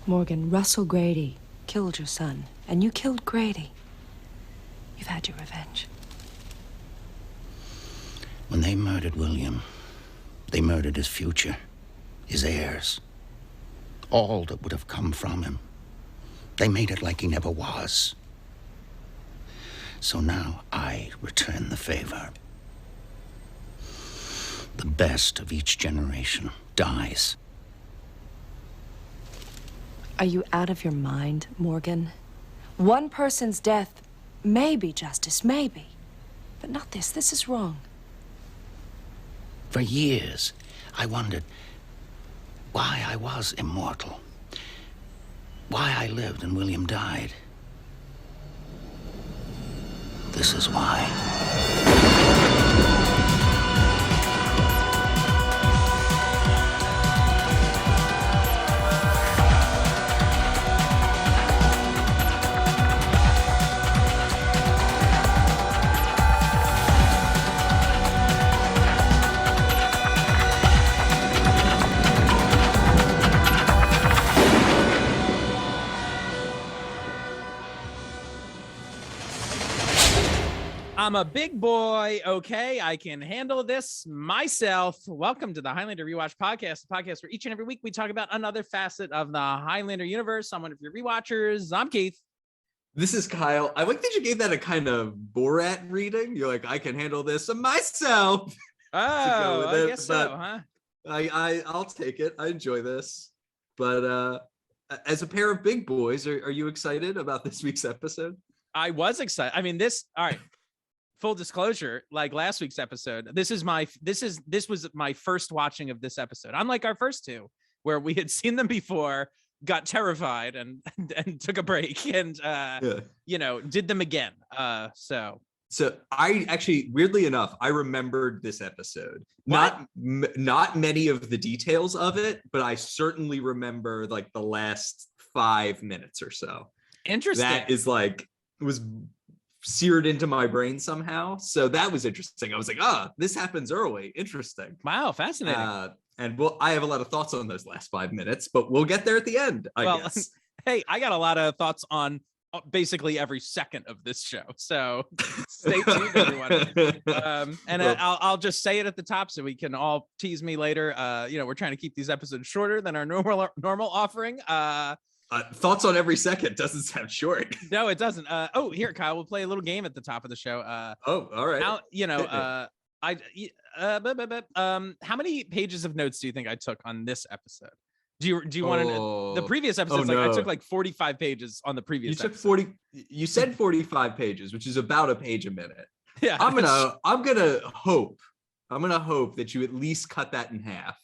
Morgan, Russell Grady killed your son, and you killed Grady. You've had your revenge. When they murdered William, they murdered his future, his heirs, all that would have come from him. They made it like he never was. So now I return the favor. The best of each generation dies. Are you out of your mind, Morgan? One person's death may be justice, maybe. But not this. This is wrong. For years, I wondered why I was immortal. Why I lived and William died. This is why. I'm a big boy, okay? I can handle this myself. Welcome to the Highlander Rewatch Podcast, the podcast where each and every week we talk about another facet of the Highlander universe. I'm one of your rewatchers. I'm Keith. This is Kyle. I like that you gave that a kind of Borat reading. You're like, I can handle this myself. Oh, I guess so, huh? I'll take it. I enjoy this. But as a pair of big boys, are you excited about this week's episode? I was excited. I mean, all right. Full disclosure, like last week's episode, this was my first watching of this episode. Unlike our first two, where we had seen them before, got terrified and took a break and did them again. So I actually, weirdly enough, I remembered this episode. What? Not many of the details of it, but I certainly remember like the last 5 minutes or so. Interesting. That is like, it was seared into my brain somehow. So that was interesting. I was like, this happens early. Interesting. Wow, fascinating. And I have a lot of thoughts on those last 5 minutes, but we'll get there at the end, I guess. Hey, I got a lot of thoughts on basically every second of this show. So stay tuned, everyone. I'll just say it at the top so we can all tease me later. We're trying to keep these episodes shorter than our normal offering. Thoughts on every second doesn't sound short. No, it doesn't. Here, Kyle, we'll play a little game at the top of the show. All right. How many pages of notes do you think I took on this episode? Do you want to know? The previous episode? I took like 45 pages on the previous. You took 40. You said 45 pages, which is about a page a minute. Yeah. I'm gonna hope that you at least cut that in half.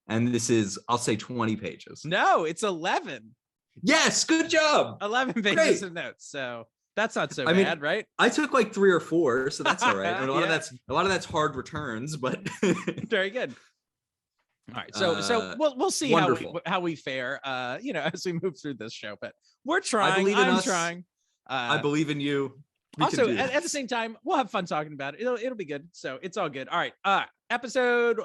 And this is, I'll say 20 pages. No, it's 11. Yes, good job. 11 pages of notes. So that's not so bad, right? I took like 3 or 4, so that's all right. And a lot of that's hard returns, but very good. All right, so we'll see how we fare, as we move through this show. But we're trying. I'm trying. I believe in you. Also, at the same time, we'll have fun talking about it. It'll be good. So it's all good. All right. Episode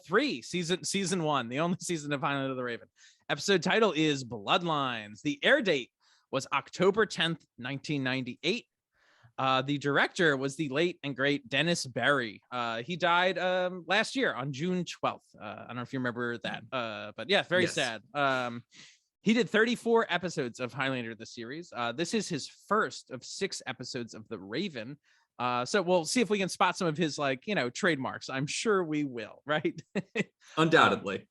3, season 1, the only season of Highlander of the Raven. Episode title is Bloodlines. The air date was October 10th, 1998. The director was the late and great Dennis Barry. He died last year on June 12th. I don't know if you remember that, but yeah, very sad. He did 34 episodes of Highlander, the series. This is his first of 6 episodes of The Raven. So we'll see if we can spot some of his trademarks. I'm sure we will, right? Undoubtedly.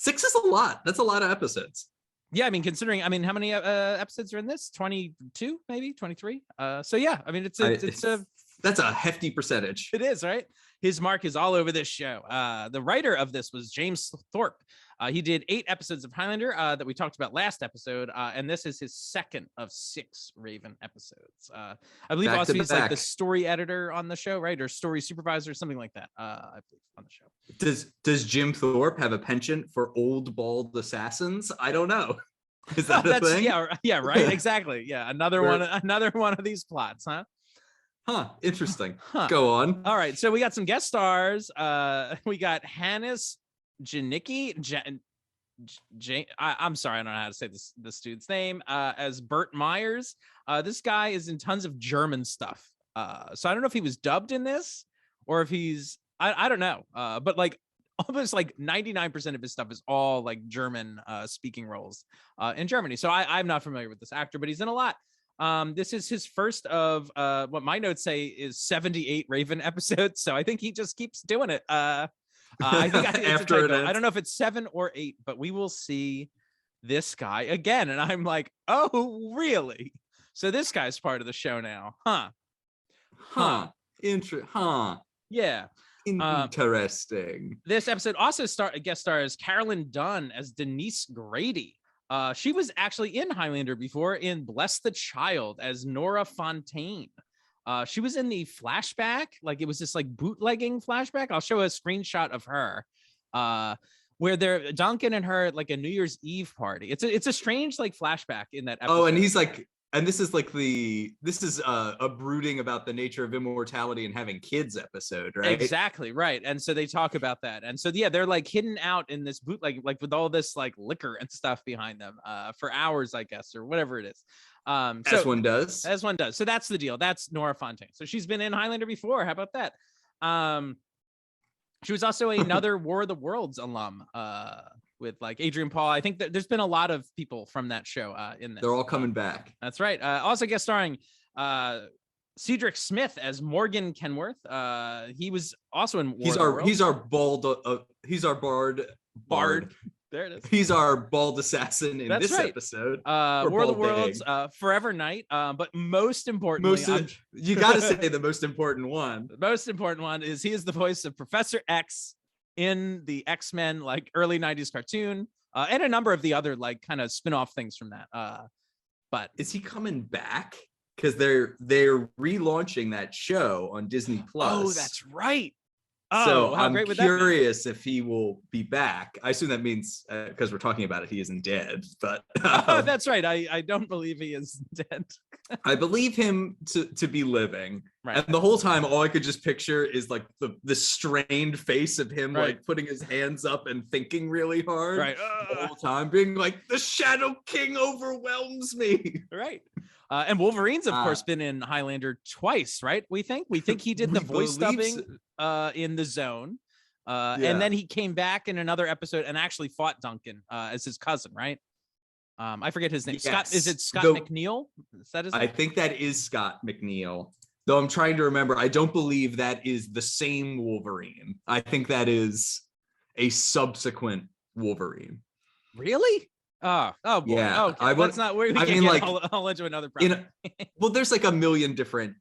6 is a lot. That's a lot of episodes. Yeah, I mean, considering, how many episodes are in this? 22, maybe 23. So yeah, I mean, it's that's a hefty percentage. It is, right? His mark is all over this show. The writer of this was James Thorpe. He did 8 episodes of Highlander that we talked about last episode, and this is his second of 6 Raven episodes. I believe also he's like the story editor on the show, right? Or story supervisor, something like that. I believe on the show. Does Jim Thorpe have a penchant for old bald assassins? I don't know. Is that a thing? Yeah, right. Exactly. Yeah, another one of these plots, huh? Huh, interesting. Go on. All right, so we got some guest stars. We got Hannes Janicki. I'm sorry, I don't know how to say this dude's name. As Burt Myers. This guy is in tons of German stuff. So I don't know if he was dubbed in this or if he's I don't know. But like almost like 99% of his stuff is all like German speaking roles in Germany. So I'm not familiar with this actor, but he's in a lot. This is his first of what my notes say is 78 Raven episodes. So I think he just keeps doing it. I think it's After a typo. I don't know if it's 7 or 8, but we will see this guy again. And I'm like, oh, really? So this guy's part of the show now, huh? Yeah. Interesting. This episode also guest stars Carolyn Dunn as Denise Grady. She was actually in Highlander before in Bless the Child as Nora Fontaine. She was in the flashback, like it was this like bootlegging flashback. I'll show a screenshot of her, where they're Duncan and her at like a New Year's Eve party. It's a strange like flashback in that episode. Oh, and he's like, and this is a brooding about the nature of immortality and having kids episode, right? Exactly, right. And so they talk about that. And so yeah, they're like hidden out in this bootleg, like with all this like liquor and stuff behind them for hours, I guess, or whatever it is. As one does. So that's the deal. That's Nora Fontaine. So she's been in Highlander before. How about that? She was also another War of the Worlds alum with like Adrian Paul. I think that there's been a lot of people from that show in this. They're all coming back. That's right. Also guest starring Cedric Smith as Morgan Kenworth. He was also in War of the Worlds. He's our bard. There it is. He's our bald assassin in this episode. War of the Worlds, Forever Night. But most importantly, you got to say the most important one. The most important one is he is the voice of Professor X in the X-Men like early 90s cartoon, and a number of the other like kind of spin-off things from that. But is he coming back? Because they're relaunching that show on Disney Plus. Oh, that's right. So I'm curious if he will be back. I assume that means because we're talking about it, he isn't dead. But that's right. I don't believe he is dead. I believe him to be living. Right. And the whole time, all I could just picture is like the strained face of him, right, like putting his hands up and thinking really hard. Right. The whole time, being like, the Shadow King overwhelms me. Right. And Wolverine's, of course, been in Highlander twice, right? We think he did the voice dubbing in The Zone. And then he came back in another episode and actually fought Duncan as his cousin, right? I forget his name. Yes. Scott, is it Scott McNeil? Is that his name? I think that is Scott McNeil. Though I'm trying to remember, I don't believe that is the same Wolverine. I think that is a subsequent Wolverine. Really? Oh boy. Yeah. Okay. Let's not. I'll let you another problem. Well, there's like a million different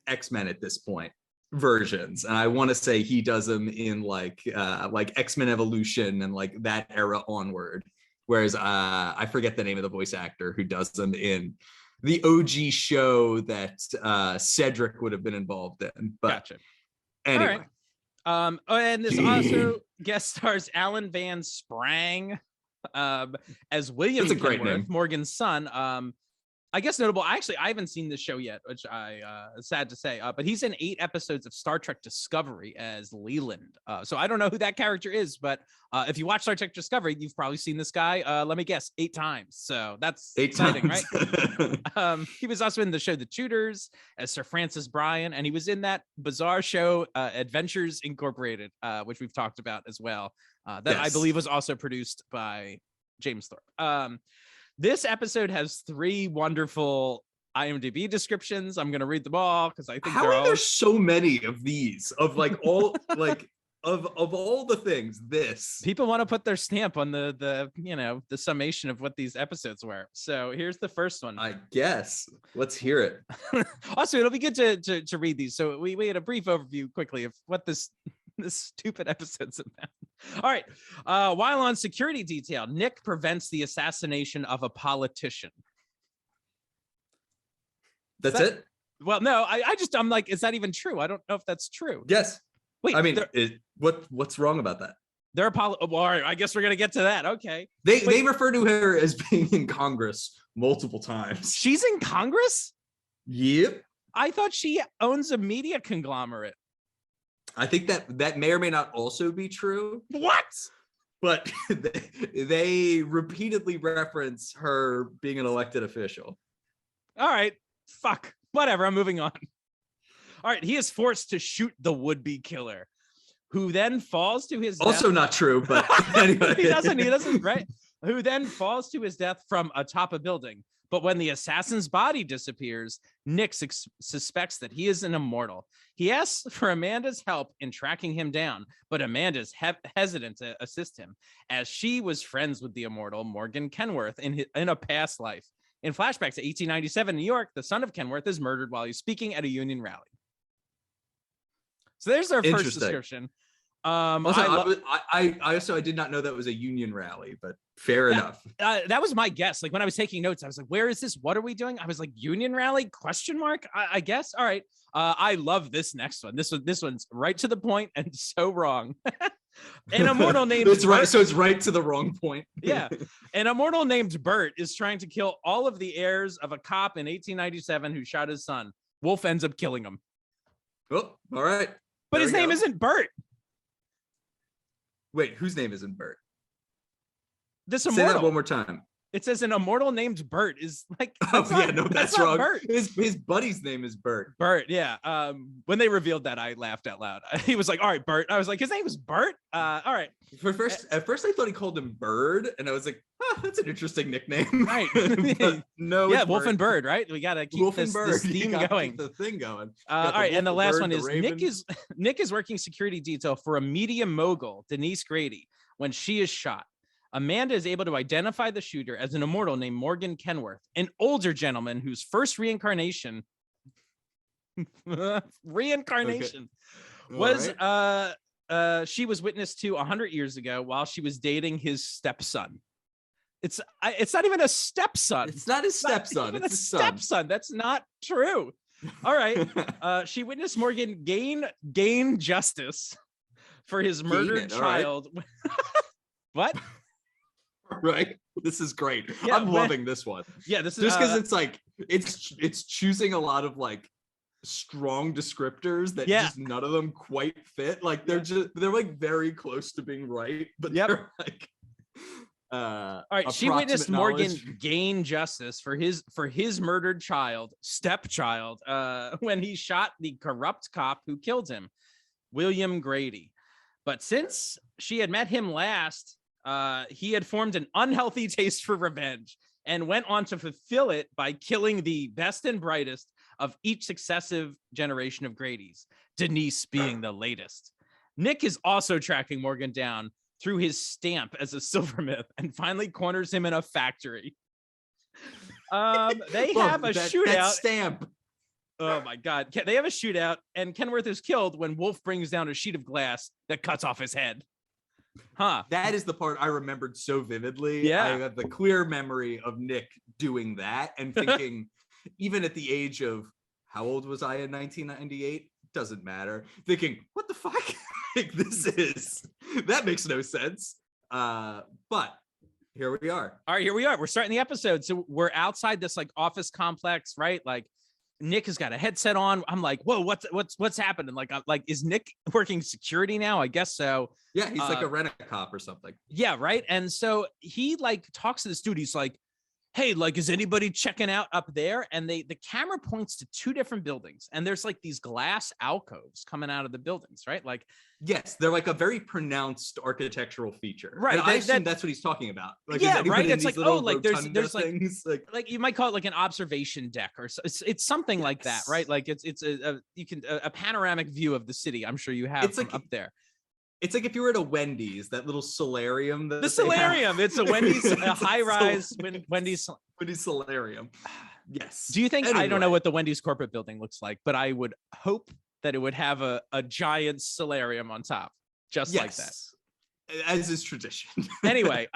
X-Men at this point versions, and I want to say he does them in like X-Men Evolution and like that era onward. Whereas I forget the name of the voice actor who does them in the OG show that Cedric would have been involved in. But gotcha. Anyway. Right. And this also guest stars Alan Van Sprang as William. That's a great name. Morgan's son. I guess notable. I haven't seen this show yet, which I sad to say. But he's in 8 episodes of Star Trek Discovery as Leland. So I don't know who that character is, but if you watch Star Trek Discovery, you've probably seen this guy. Let me guess, 8 times. So that's 8 exciting, times. Right? He was also in the show The Tudors as Sir Francis Bryan, and he was in that bizarre show Adventures Incorporated, which we've talked about as well. That yes. I believe was also produced by James Thorpe. This episode has 3 wonderful IMDb descriptions. I'm going to read them all because I think there's so many of these of like all like of all the things. This people want to put their stamp on the summation of what these episodes were. So here's the first one. I guess let's hear it. Also, it'll be good to read these. So we had a brief overview quickly of what this stupid episode's about. All right. While on security detail, Nick prevents the assassination of a politician. That's it? Well, no, I'm like, is that even true? I don't know if that's true. Yes. Wait, I mean, what's wrong about that? They're all right, I guess we're gonna get to that. Okay. They refer to her as being in Congress multiple times. She's in Congress? Yep. I thought she owns a media conglomerate. I think that may or may not also be true. What? but they repeatedly reference her being an elected official. All right, fuck, whatever. I'm moving on. All right, he is forced to shoot the would-be killer, who then falls to his Also death. not true, but anyway. he doesn't, right? Who then falls to his death from atop a building. But when the assassin's body disappears, Nick suspects that he is an immortal. He asks for Amanda's help in tracking him down, but Amanda's hesitant to assist him, as she was friends with the immortal Morgan Kenworth in a past life. In flashbacks to 1897 New York, the son of Kenworth is murdered while he's speaking at a union rally. So there's our first description. Also, I did not know that was a union rally, but fair enough. That was my guess. Like when I was taking notes, I was like, "Where is this? What are we doing?" I was like, "Union rally?" ? I guess. All right. I love this next one. This one's right to the point and so wrong. An immortal named It's right. Burt, So it's right to the wrong point. yeah. An immortal named Burt is trying to kill all of the heirs of a cop in 1897 who shot his son. Wolf ends up killing him. Oh, all right. But his name isn't Burt. Wait, whose name isn't Burt? This Say immortal. that one more time. It says an immortal named Burt is like. That's wrong. Burt. His buddy's name is Burt. Burt, yeah. When they revealed that, I laughed out loud. He was like, "All right, Burt." I was like, "His name is Burt." All right. At first, I thought he called him Bird, and I was like, "That's an interesting nickname." Right. No. Yeah, Wolf and Bird, right? We gotta keep this theme going. Keep the thing going. All right, and the last one is Raven. Nick is working security detail for a media mogul, Denise Grady, when she is shot. Amanda is able to identify the shooter as an immortal named Morgan Kenworth, an older gentleman whose first reincarnation was she was witnessed to 100 years ago while she was dating his stepson. It's not even a stepson. It's not his stepson. It's his stepson. That's not true. All right. She witnessed Morgan gain justice for his murdered child. Right. What? Right. This is great. Yeah, I'm loving this one. Yeah, this is just because it's like it's choosing a lot of like strong descriptors that just none of them quite fit. Like they're like very close to being right, but they're like all right. She witnessed Morgan gain justice for his murdered stepchild, when he shot the corrupt cop who killed him, William Grady. But since she had met him last, he had formed an unhealthy taste for revenge and went on to fulfill it by killing the best and brightest of each successive generation of Gradys, Denise being the latest. Nick is also tracking Morgan down through his stamp as a silversmith and finally corners him in a factory. They have a shootout. That stamp. Oh my God. They have a shootout and Kenworth is killed when Wolf brings down a sheet of glass that cuts off his head. Huh. That is the part I remembered so vividly. Yeah. I have the clear memory of Nick doing that and thinking, even at the age of, how old was I in 1998? Doesn't matter. Thinking, what the fuck? Like, that makes no sense. But here we are. All right, here we are. We're starting the episode. So we're outside this like office complex, right? Like Nick has got a headset on. I'm like, whoa, what's happening? Like, is Nick working security now? I guess so. Yeah, he's like a rent-a-cop or something. Yeah, right. And so he like talks to this dude. He's like, hey, like, is anybody checking out up there? And the camera points to two different buildings, and there's like these glass alcoves coming out of the buildings, right? Like, yes, they're like a very pronounced architectural feature. Right. I assume that's what he's talking about. Like, yeah, right. It's like, oh, like there's things, like you might call it like an observation deck or it's something like that, right? Like it's a panoramic view of the city. I'm sure you have from up there. It's like if you were at a Wendy's, that little solarium. The solarium. It's a Wendy's, a high-rise Wendy's solarium. Yes. Do you think, anyway. I don't know what the Wendy's corporate building looks like, but I would hope that it would have a giant solarium on top, just like that. As is tradition. Anyway,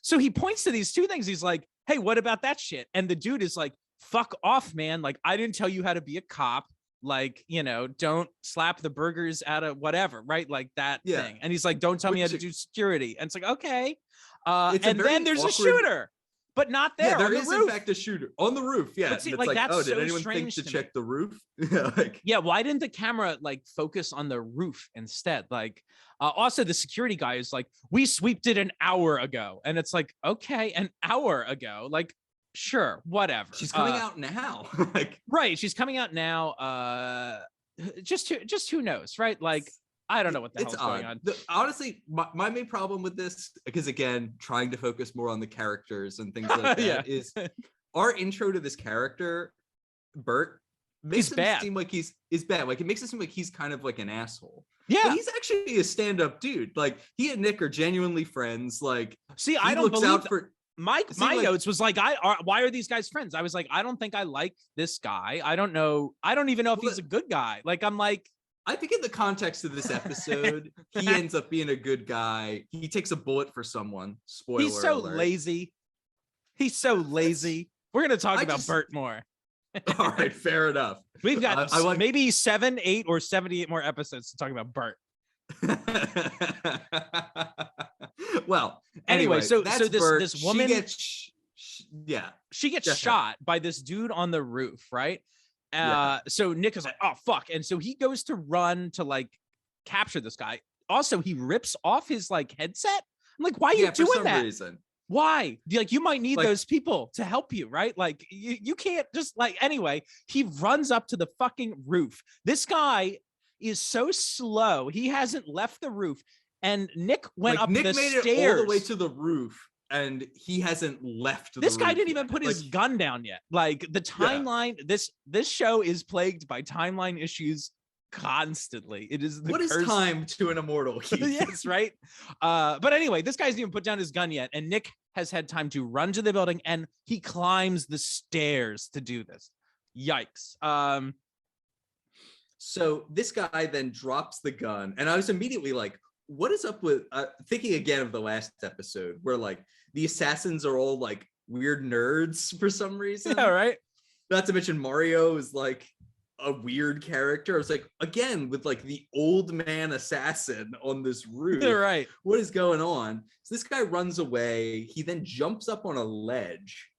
so he points to these two things. He's like, hey, what about that shit? And the dude is like, fuck off, man. Like, I didn't tell you how to be a cop. Like, you know, don't slap the burgers out of whatever, right? Like that thing. And he's like, don't tell me how to do security. And it's like, okay. And then there's a shooter. but not there. Yeah, there on the is roof. in fact a shooter on the roof. Yeah, But see, it's like, like, that's oh, did so anyone think strange to to check me. the roof? Yeah, like, Yeah, why didn't the camera like focus on the roof instead? Like, also the security guy is like, we sweeped it an hour ago, and it's like, okay, an hour ago, like, sure, whatever. she's coming out now. Like, right? She's coming out now. Just who knows, right? Like, I don't know what the hell's going on. Honestly, my main problem with this, because again, trying to focus more on the characters and things like that, Yeah. is our intro to this character, Burt, makes him bad. seem like is bad. Like, it makes it seem like he's kind of like an asshole. Yeah. But he's actually a stand-up dude. Like, he and Nick are genuinely friends. Like, See, I he don't looks believe out for. my like- notes was like, why are these guys friends? I was like, I don't think I like this guy. I don't know. I don't even know if he's a good guy. Like, I'm like, I think in the context of this episode, he ends up being a good guy. He takes a bullet for someone. Spoiler he's so alert. lazy. He's so lazy. We're gonna talk I about just- Burt more. All right, fair enough. We've got I like- maybe 7, 8, or 78 more episodes to talk about Burt. Well, Anyway, so that's this Burt. this woman, she gets yeah. she gets Go ahead. shot by this dude on the roof, right? Yeah. So Nick is like, oh fuck, and so he goes to run to like capture this guy. Also, he rips off his like headset. I'm like, why are you for doing some that? reason. Why? Like, you might need Like- those people to help you, right? Like, you can't just like, anyway, he runs up to the fucking roof. This guy is so slow. He hasn't left the roof. And Nick went Like, up Nick the made stairs. it all the way to the roof, and he hasn't left. This the guy roof didn't even yet. put his Like, gun down yet. Like, the timeline, this show is plagued by timeline issues constantly. It is the what is curse. time to an immortal? Keith? Yes, right. But anyway, this guy's even put down his gun yet, and Nick has had time to run to the building, and he climbs the stairs to do this. Yikes. So this guy then drops the gun, and I was immediately like, what is up with thinking again of the last episode where like the assassins are all like weird nerds for some reason. Yeah, right. Not to mention Mario is like a weird character. It's like, again, with like the old man assassin on this roof. You're right. What is going on? So this guy runs away. He then jumps up on a ledge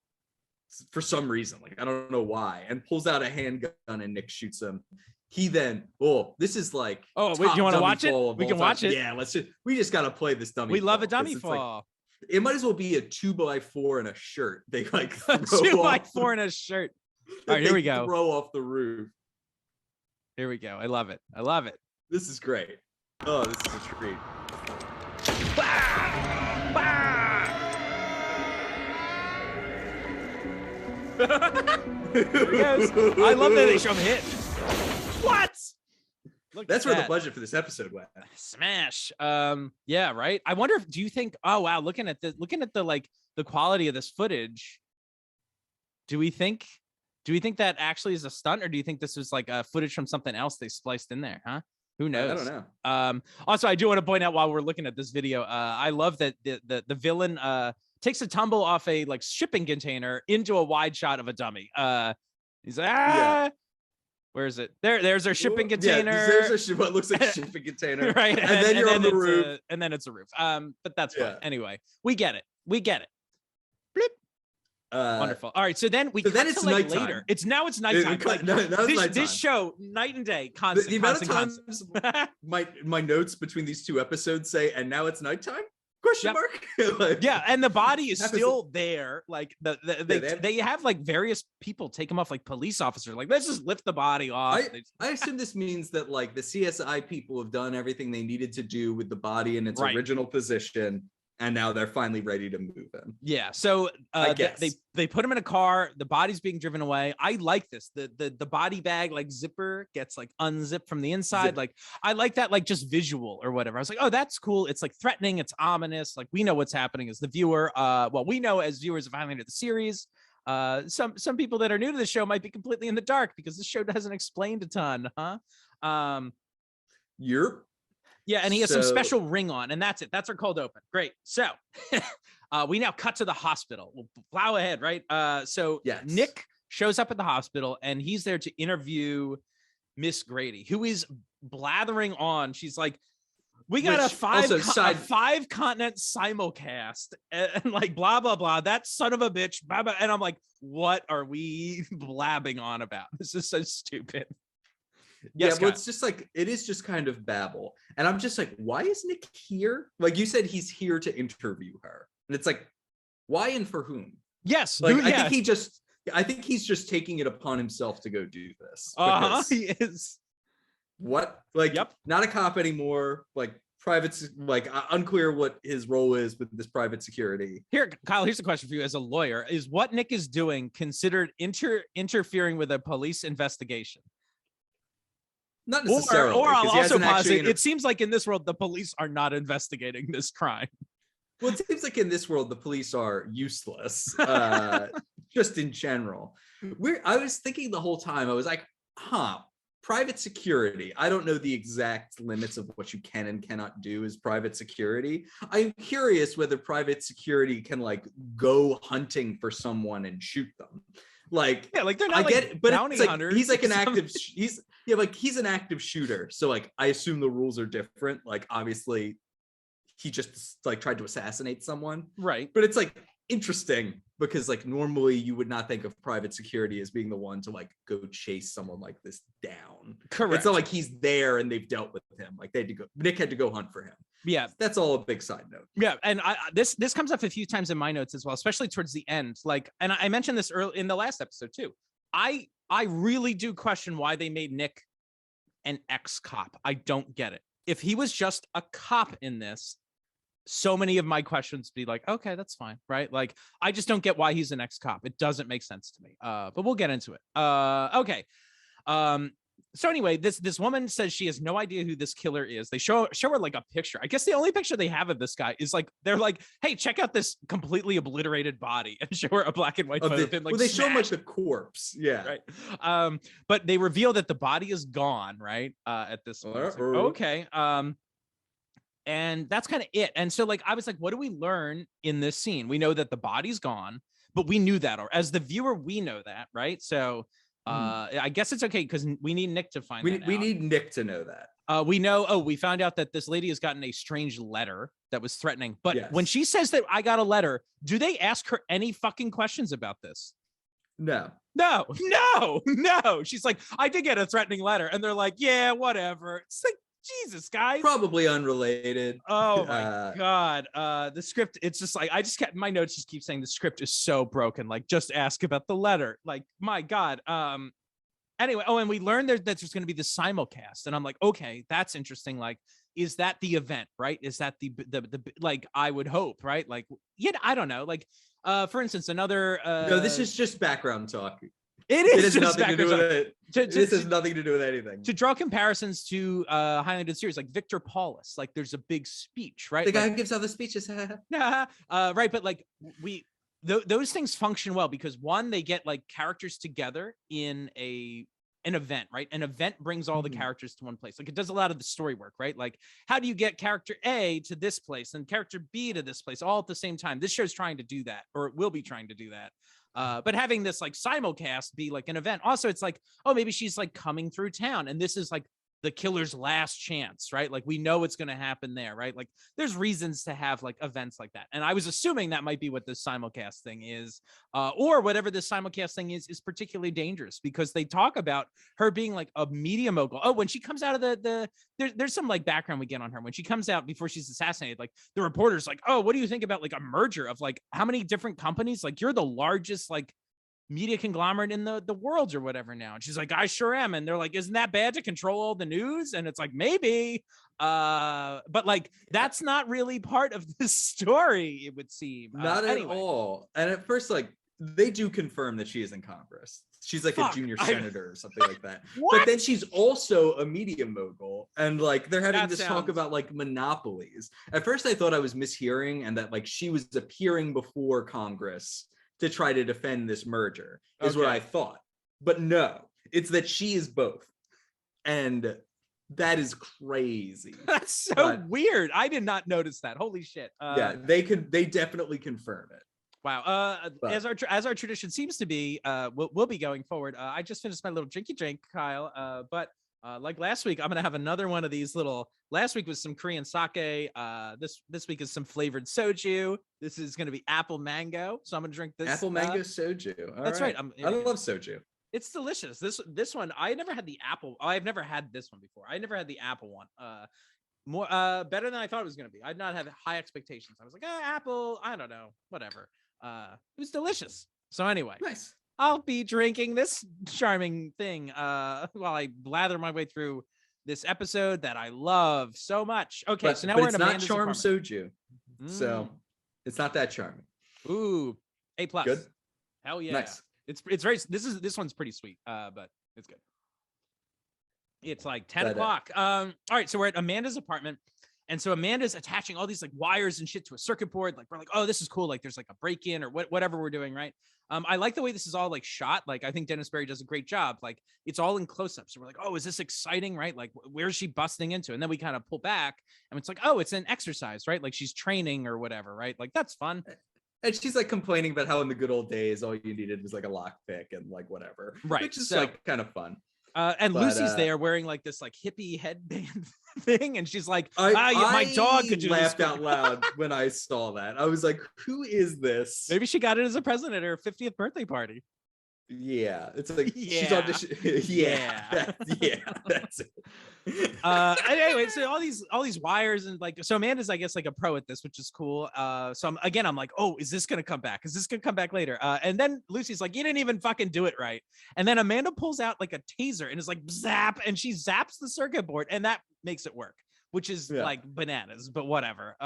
for some reason, like I don't know why, and pulls out a handgun, and Nick shoots him. He then, this is like, Oh, wait, do you want to dummy watch it? fall of We all can time. watch it. Yeah, we just gotta play this dummy. We love a fall, 'cause dummy it's like, fall. it might as well be a 2x4 and a shirt. They like throw 2x4 in a shirt. All right, here we go. Throw off the roof. Here we go. I love it. I love it. This is great. Oh, this is a treat. There he goes. I love that they show him hit. What? Look That's at where the that. budget for this episode went. Smash. Yeah, right. I wonder if, do you think, oh wow, looking at the like the quality of this footage, do we think that actually is a stunt, or do you think this was like footage from something else they spliced in there? Huh? Who knows? I don't know. Also, I do want to point out while we're looking at this video, I love that the villain takes a tumble off a like shipping container into a wide shot of a dummy. He's like, Yeah. Where is it? There's our shipping container. Yeah, there's what looks like a shipping container. Right. And then you're on the it's roof. and then it's a roof. But that's fine. Yeah. Anyway, we get it. Bloop. Wonderful. All right. So then we so cut then to it's like nighttime. later. It's nighttime. Like, now it's nighttime. this show, night and day, constant. The amount of constant, times constant. my notes between these two episodes say, and now it's nighttime? Question mark? Like, Yeah, and the body is happens- still there. Like they have like various people take them off, like police officers. Like, let's just lift the body off. I assume this means that like the CSI people have done everything they needed to do with the body in its Right. original position, and now they're finally ready to move him. Yeah, so I guess. they put him in a car. The body's being driven away. I like this. The body bag like zipper gets like unzipped from the inside. Zip. Like, I like that, like just visual or whatever. I was like, oh, that's cool. It's like threatening. It's ominous. Like, we know what's happening as the viewer. Well, we know as viewers of Highlander the series. Some people that are new to the show might be completely in the dark because this show doesn't explain a ton, huh? You're Yeah, and he has some So- special ring on, and that's it. That's our cold open. Great. So we now cut to the hospital. We'll plow ahead, right? So Yes. Nick shows up at the hospital, and he's there to interview Miss Grady, who is blathering on. She's like, We got Which, a five also, side- 5-continent simulcast and like blah blah blah. That son of a bitch, blah, blah, and I'm like, what are we blabbing on about? This is so stupid. Yeah, Yes, well, Scott. it's just like it is just kind of babble, and I'm just like, why is Nick here? Like you said, he's here to interview her, and it's like, why and for whom? Yes, Like yeah. I think he's just taking it upon himself to go do this. He is. What? Like, Yep. Not a cop anymore. Like unclear what his role is with this private security. Here, Kyle, here's a question for you as a lawyer. Is what Nick is doing considered interfering with a police investigation? Not necessarily. Or I'll 'cause he also hasn't actually posit, it seems like in this world, the police are not investigating this crime. Well, it seems like in this world, the police are useless, just in general. I was thinking the whole time, I was like, private security. I don't know the exact limits of what you can and cannot do as private security. I'm curious whether private security can like go hunting for someone and shoot them. Like, yeah, like they're not bounty hunters. He's like an active, he's an active shooter. So like, I assume the rules are different. Like, obviously, he just like tried to assassinate someone, right? But it's like interesting because like normally you would not think of private security as being the one to like go chase someone like this down. Correct. It's not like he's there and they've dealt with him. Like Nick had to go hunt for him. Yeah, that's all a big side note. Yeah, and this comes up a few times in my notes as well, especially towards the end. Like, and I mentioned this early in the last episode too. I really do question why they made Nick an ex-cop. I don't get it. If he was just a cop in this, so many of my questions be like, okay, that's fine, right? Like, I just don't get why he's an ex-cop. It doesn't make sense to me. But we'll get into it. Okay. So anyway, this woman says she has no idea who this killer is. They show her like a picture. I guess the only picture they have of this guy is like, they're like, hey, check out this completely obliterated body, and show her a black and white photo of him. Like, well, they show him like the corpse. Yeah. Right. But they reveal that the body is gone, right? At this point. Like, okay. And that's kind of it. And so like, I was like, what do we learn in this scene? We know that the body's gone, but we knew that, or as the viewer, we know that, right? So I guess it's okay because we need Nick to find that out. We need Nick to know that. We know, we found out that this lady has gotten a strange letter that was threatening. But yes. When she says that I got a letter, do they ask her any fucking questions about this? No. She's like, I did get a threatening letter. And they're like, yeah, whatever. It's like, Jesus, guys. Probably unrelated. Oh my God. The script, it's just like, my notes just keep saying the script is so broken. Like, just ask about the letter. Like, my God. Anyway, and we learned that there's going to be the simulcast. And I'm like, okay, that's interesting. Like, is that the event, right? Is that the like, I would hope, right? Like, yeah, I don't know. Like, for instance, another. No, this is just background talk. It has nothing to do with it. This has nothing to do with anything. To draw comparisons to highlighted series like Victor Paulus, like there's a big speech, right? The guy who gives all the speeches. Right, but like those things function well because one, they get like characters together in an event, right? An event brings all the characters to one place. Like it does a lot of the story work, right? Like how do you get character A to this place and character B to this place all at the same time? This show's trying to do that, or it will be trying to do that. But having this like simulcast be like an event. Also, it's like, oh, maybe she's like coming through town and this is like the killer's last chance, right? Like we know what's going to happen there, right? Like there's reasons to have like events like that. And I was assuming that might be what this simulcast thing is, or whatever this simulcast thing is particularly dangerous because they talk about her being like a media mogul. Oh, when she comes out of there's some like background we get on her. When she comes out before she's assassinated, like the reporter's like, oh, what do you think about like a merger of like how many different companies? Like you're the largest like media conglomerate in the world or whatever now. And she's like, I sure am. And they're like, isn't that bad to control all the news? And it's like, maybe, but like, that's not really part of the story, it would seem. Not at all. And at first, like, they do confirm that she is in Congress. She's like a junior senator or something like that. But then she's also a media mogul. And like, they're having this talk about like monopolies. At first I thought I was mishearing and that like she was appearing before Congress to try to defend this merger is what I thought. But no, it's that she is both. And that is crazy. That's so weird. I did not notice that. Holy shit. Yeah, they definitely confirm it. Wow. As our tradition seems to be, we'll be going forward. I just finished my little drinky drink, Kyle. But Like last week, I'm gonna have another one of these little. Last week was some Korean sake. This week is some flavored soju. This is gonna be apple mango. So I'm gonna drink this. Apple mango soju. That's right. I love soju. It's delicious. This one, I never had the apple. I've never had this one before. I never had the apple one. More better than I thought it was gonna be. I did not have high expectations. I was like, apple. I don't know, whatever. It was delicious. So anyway, Nice. I'll be drinking this charming thing while I blather my way through this episode that I love so much. Okay, so now we're in Amanda's it's not charm apartment. soju, so it's not that charming. Ooh, A+. Good. Hell yeah. Nice. It's very. This one's pretty sweet. But it's good. It's like 10 o'clock. All right, so we're at Amanda's apartment. And so Amanda's attaching all these like wires and shit to a circuit board. Like we're like, oh, this is cool. Like there's like a break-in or whatever we're doing, right? I like the way this is all like shot. Like I think Dennis Barry does a great job. Like it's all in close-up. So we're like, oh, is this exciting, right? Like where's she busting into? And then we kind of pull back and it's like, oh, it's an exercise, right? Like she's training or whatever, right? Like that's fun. And she's like complaining about how in the good old days, all you needed was like a lockpick and like whatever. Right. Which is so, like kind of fun. And Lucy's there wearing like this like hippie headband thing, and she's like, my dog could do this. I laughed out loud when I saw that. I was like, who is this? Maybe she got it as a present at her 50th birthday party. Yeah, it's like she's Yeah. auditioning. Yeah, yeah, that's it. Anyway, so all these wires and like, so Amanda's I guess like a pro at this, which is cool. So I'm like, oh, is this gonna come back? Is this gonna come back later? And then Lucy's like, you didn't even fucking do it right. And then Amanda pulls out like a taser and is like zap, and she zaps the circuit board, and that makes it work, which is like bananas, but whatever.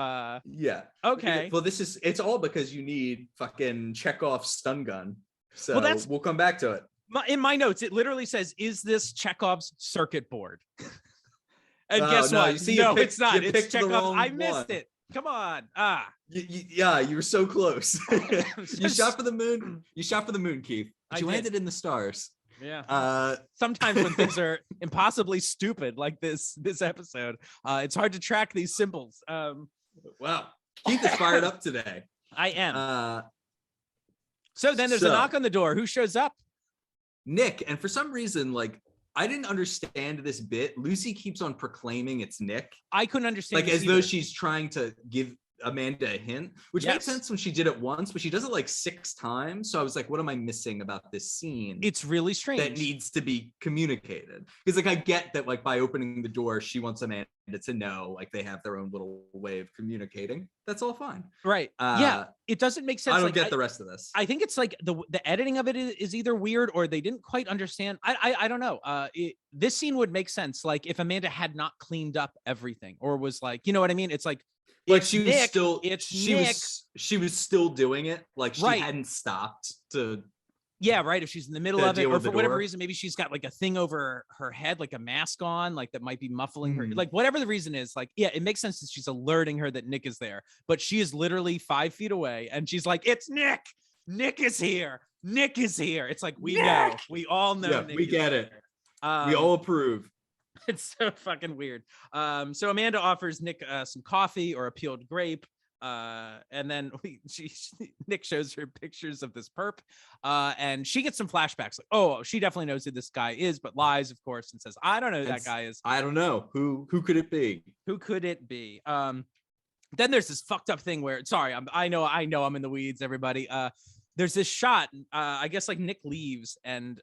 Yeah. Okay. Well, it's all because you need fucking Chekhov's stun gun. So Well, that's- we'll come back to it. In my notes, it literally says, "Is this Chekhov's circuit board?" And Oh, guess no, what? you see, you No, picked- it's not. you It's picked the Chekhov. wrong I missed one. it. Come on. Yeah, you were so close. You shot for the moon. You shot for the moon, Keith. I You did. landed in the stars. Yeah. Sometimes when things are impossibly stupid, like this episode, it's hard to track these symbols. Wow, Keith is fired up today. I am. So then there's a knock on the door. Who shows up? Nick. And for some reason, like, I didn't understand this bit. Lucy keeps on proclaiming it's Nick. I couldn't understand. Like, as though she's trying to give Amanda a hint, which makes sense when she did it once, but she does it like 6 times. So I was like, what am I missing about this scene? It's really strange. That needs to be communicated. Because like I get that like by opening the door, she wants Amanda to know like they have their own little way of communicating. That's all fine. Right. Yeah. It doesn't make sense. I don't like, get the rest of this. I think it's like the editing of it is either weird or they didn't quite understand. I don't know. This scene would make sense like if Amanda had not cleaned up everything or was like, you know what I mean? It's like she was Nick, still Nick. she was still doing it. Like she hadn't stopped to right. If she's in the middle of it, or for whatever door. reason, maybe she's got like a thing over her head, like a mask on, like that might be muffling her. Mhm. Like whatever the reason is, like, yeah, it makes sense that she's alerting her that Nick is there, but she is literally 5 feet away and she's like, it's Nick. Nick is here. Nick is here. It's like, we know, we all know. Yeah, Nick we is get here. it. We all approve. It's so fucking weird. So Amanda offers Nick some coffee or a peeled grape. And then Nick shows her pictures of this perp. And she gets some flashbacks. Like, oh, she definitely knows who this guy is, but lies, of course, and says, I don't know who that guy is. I don't know. Who could it be? Who could it be? Then there's this fucked up thing where, sorry, I know I'm in the weeds, everybody. There's this shot, I guess like Nick leaves and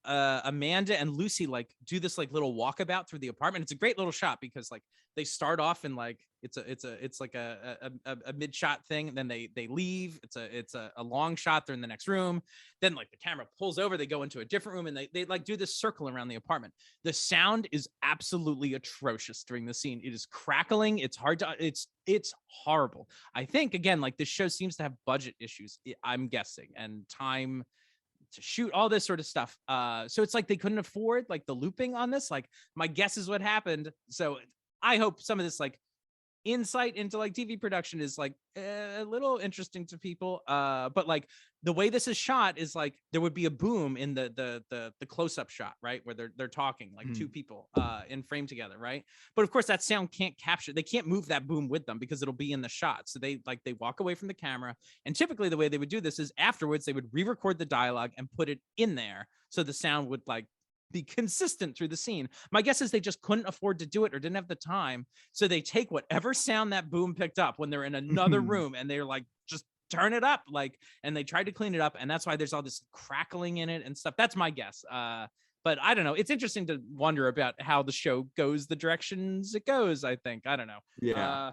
Amanda and Lucy like do this like little walkabout through the apartment. It's a great little shot because like they start off in like it's like a mid shot thing, and then they leave. It's a long shot. They're in the next room. Then like the camera pulls over. They go into a different room and they like do this circle around the apartment. The sound is absolutely atrocious during the scene. It is crackling. It's hard to. It's horrible. I think again like this show seems to have budget issues. I'm guessing and time to shoot all this sort of stuff. So it's like they couldn't afford like the looping on this. Like my guess is what happened. So I hope some of this like insight into like TV production is like a little interesting to people. But like the way this is shot is like there would be a boom in the close-up shot, right? Where they're talking like two people in frame together, right? But of course that sound can't capture, they can't move that boom with them because it'll be in the shot. So they walk away from the camera. And typically the way they would do this is afterwards they would re-record the dialogue and put it in there. So the sound would like be consistent through the scene. My guess is they just couldn't afford to do it or didn't have the time. So they take whatever sound that boom picked up when they're in another room and they're like, just turn it up. Like, and they tried to clean it up. And that's why there's all this crackling in it and stuff. That's my guess. But I don't know. It's interesting to wonder about how the show goes, the directions it goes, I think. I don't know. Yeah.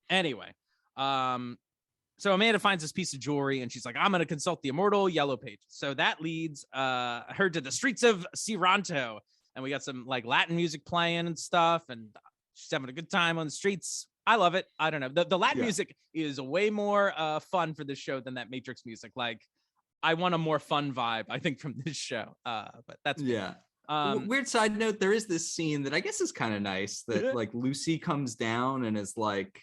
Anyway, so Amanda finds this piece of jewelry and she's like, I'm going to consult the immortal Yellow Page. So that leads her to the streets of Searonto. And we got some like Latin music playing and stuff. And she's having a good time on the streets. I love it. I don't know. The Latin music is way more fun for this show than that Matrix music. Like, I want a more fun vibe, I think, from this show. But that's yeah. Weird side note, there is this scene that I guess is kind of nice that like Lucy comes down and is like,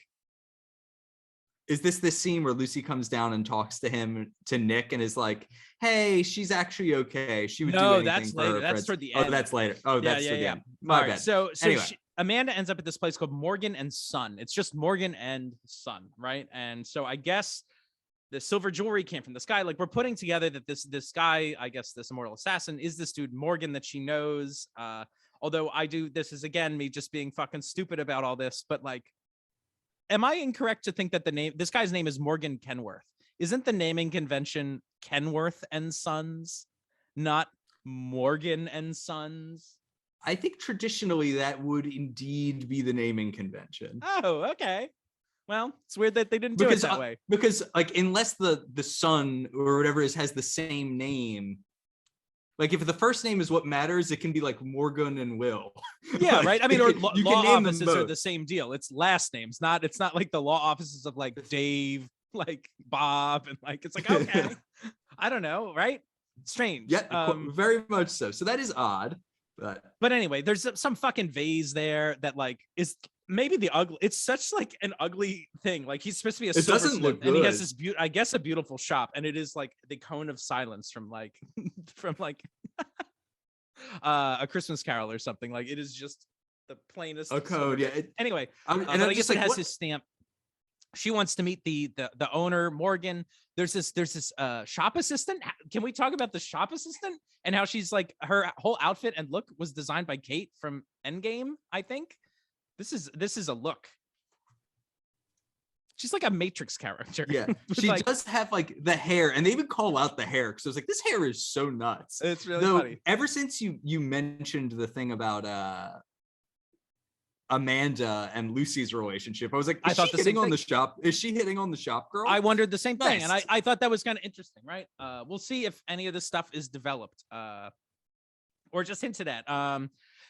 is this scene where Lucy comes down and talks to Nick and is like, hey, she's actually okay. She would do anything that's for later. her That's friends. toward the end. Oh, that's later. Oh, that's the end. My bad. So anyway. Amanda ends up at this place called Morgan and Son. It's just Morgan and Son, right? And so I guess the silver jewelry came from this guy. Like, we're putting together that this guy, I guess this immortal assassin, is this dude Morgan that she knows. Although this is again me just being fucking stupid about all this, but like, am I incorrect to think that this guy's name is Morgan Kenworth? Isn't the naming convention Kenworth and Sons, not Morgan and Sons? I think traditionally that would indeed be the naming convention. Oh, okay. Well, it's weird that they didn't do it that way. Because like, unless the son or whatever has the same name, like if the first name is what matters, it can be like Morgan and Will. Yeah, like, right. I mean, or you law can name offices are the same deal. It's last names, it's not like the law offices of like Dave, like Bob, and like it's like, okay, I don't know, right? Strange. Yeah, very much so. So that is odd. But anyway, there's some fucking vase there that like is maybe the ugly. It's such like an ugly thing. Like, he's supposed to be a silver sleuth, and he has this I guess a beautiful shop, and it is like the cone of silence from like A Christmas Carol or something. Like, it is just the plainest a code. Yeah. Anyway, and I guess it like, has his stamp. She wants to meet the owner, Morgan. There's this shop assistant. Can we talk about the shop assistant and how she's like, her whole outfit and look was designed by Kate from Endgame, I think. This is a look. She's like a Matrix character. Yeah, she does have like the hair, and they even call out the hair because I was like, this hair is so nuts. It's really funny. Ever since you mentioned the thing about Amanda and Lucy's relationship, I was like, is she hitting on the shop girl? I wondered the same thing, and I thought that was kind of interesting, right? We'll see if any of this stuff is developed or just hinted at.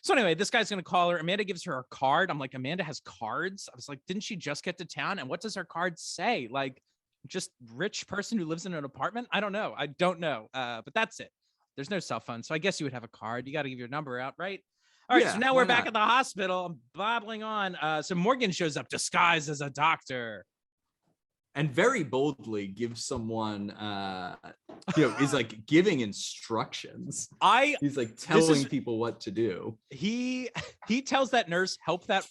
So anyway, this guy's gonna call her. Amanda gives her a card. I'm like, Amanda has cards? I was like, didn't she just get to town? And what does her card say? Like, just rich person who lives in an apartment? I don't know. But that's it. There's no cell phone, so I guess you would have a card. You got to give your number out, right? All right, so now we're back at the hospital. I'm babbling on. So Morgan shows up disguised as a doctor. And very boldly gives someone, is like giving instructions. He's like telling people what to do. He tells that nurse, help that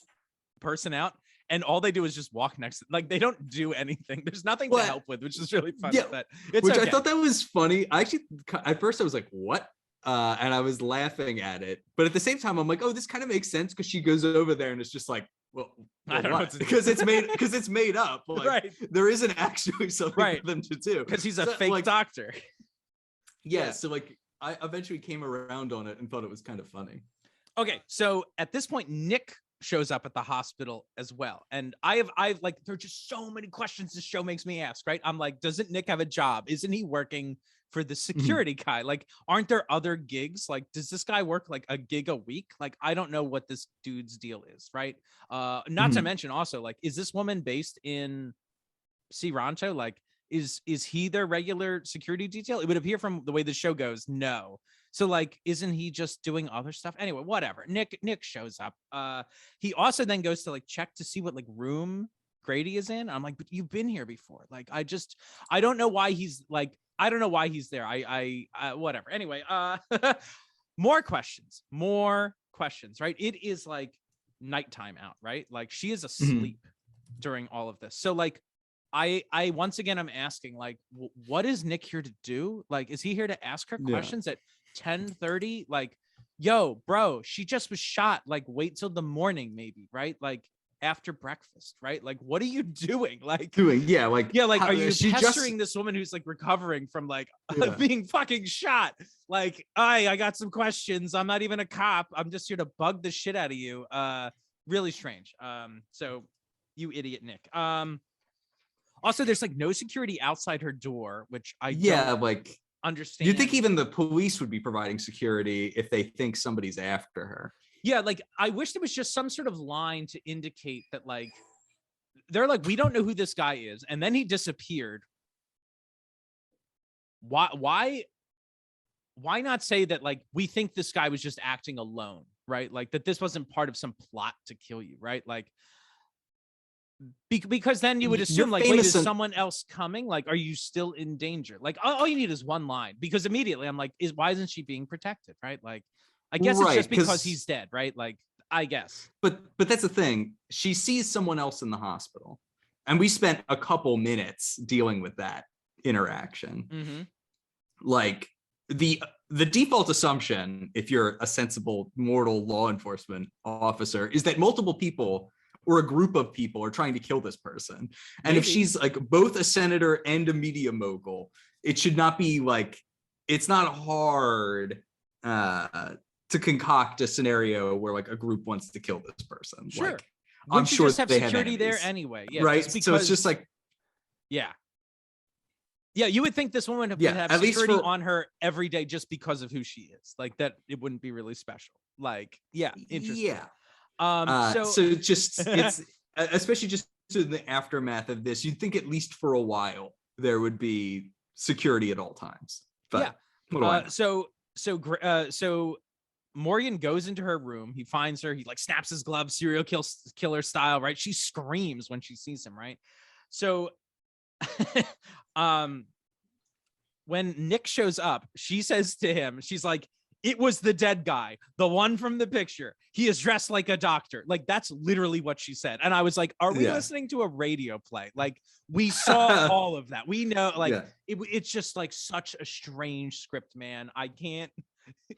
person out. And all they do is just walk next to, like, they don't do anything. There's nothing to help with, which is really funny. Yeah, but I thought that was funny. I actually, at first I was like, what? And I was laughing at it. But at the same time, I'm like, oh, this kind of makes sense because she goes over there and it's just like, well I don't know because it's made up. Like, right. There isn't actually something for them to do. Because he's a fake doctor. Yeah. So like I eventually came around on it and thought it was kind of funny. Okay. So at this point, Nick shows up at the hospital as well. And I've like, there are just so many questions this show makes me ask, right? I'm like, doesn't Nick have a job? Isn't he working for the security guy? Like, aren't there other gigs? Like, does this guy work like a gig a week? Like, I don't know what this dude's deal is, right? Not to mention also, like, is this woman based in Searonto? Like, is he their regular security detail? It would appear from the way the show goes, no. So like, isn't he just doing other stuff? Anyway, whatever. Nick shows up. He also then goes to like check to see what like room Grady is in. I'm like, but you've been here before. Like, I don't know why he's like, I don't know why he's there. I whatever. Anyway, more questions, right? It is like nighttime out, right? Like, she is asleep during all of this. So like, I once again, I'm asking, like, what is Nick here to do? Like, is he here to ask her questions at 10:30? Like, yo, bro, she just was shot. Like, wait till the morning, maybe, right? Like, after breakfast, right? Like, what are you doing? Like, like are you she pestering this woman who's like recovering from like Yeah. being fucking shot? Like, I got some questions. I'm not even a cop. I'm just here to bug the shit out of you. Really strange. So you idiot, Nick. Also, there's like no security outside her door, which I don't like understand. you think even the police would be providing security if they think somebody's after her? Yeah, like I wish there was just some sort of line to indicate that, like, they're like, we don't know who this guy is, and then he disappeared. Why not say that, like, we think this guy was just acting alone, right? Like that this wasn't part of some plot to kill you, right? Like, because then you would assume, like, wait, is someone else coming? Like, are you still in danger? Like, all you need is one line, because immediately I'm like, why isn't she being protected, right? Like, I guess it's just because he's dead, right? Like, I guess. But that's the thing. She sees someone else in the hospital, and we spent a couple minutes dealing with that interaction. Mm-hmm. Like the default assumption, if you're a sensible mortal law enforcement officer, is that multiple people or a group of people are trying to kill this person. And if she's like both a senator and a media mogul, it should not be like, it's not hard to concoct a scenario where like a group wants to kill this person. Sure. Like, I'm sure just have they security have there anyway. Yeah, right. So it's just like, yeah, you would think this woman would have security on her every day just because of who she is. Like that, it wouldn't be really special. Like, yeah, interesting. Yeah. So just it's especially just in the aftermath of this, you'd think at least for a while there would be security at all times. But so Morgan goes into her room. He finds her. He like snaps his glove, serial killer style, right? She screams when she sees him, right? So, when Nick shows up, she says to him, she's like, "It was the dead guy, the one from the picture. He is dressed like a doctor." Like, that's literally what she said. And I was like, are we listening to a radio play? Like, we saw all of that. We know, like, it's just like such a strange script, man. I can't.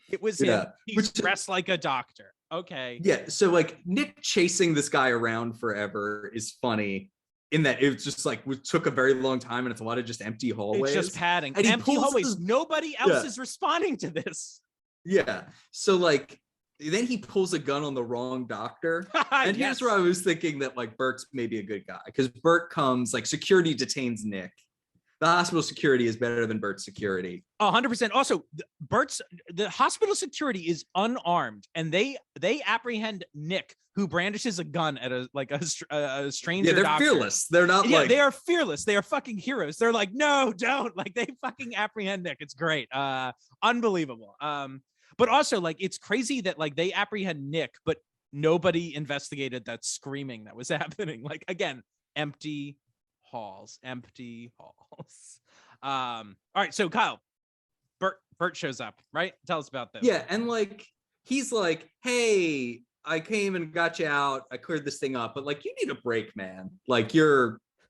It was him. He's dressed like a doctor. Okay. Yeah. So like Nick chasing this guy around forever is funny in that it's just like it took a very long time and it's a lot of just empty hallways. It's just padding. And empty hallways. Nobody else is responding to this. Yeah. So like then he pulls a gun on the wrong doctor. And here's where I was thinking that like Burt's maybe a good guy, because Burt comes, like security detains Nick. The hospital security is better than Burt's security. 100%. Also, the hospital security is unarmed, and they apprehend Nick, who brandishes a gun at a stranger. Yeah, they're doctor. Fearless. They're not like they are fearless. They are fucking heroes. They're like, no, don't. Like, they fucking apprehend Nick. It's great. Unbelievable. But also, like, it's crazy that like they apprehend Nick, but nobody investigated that screaming that was happening. Like, again, empty halls. All right, so Kyle, Burt shows up, right? Tell us about this. Yeah, and like he's like, "Hey, I came and got you out. I cleared this thing up, but like you need a break, man. Like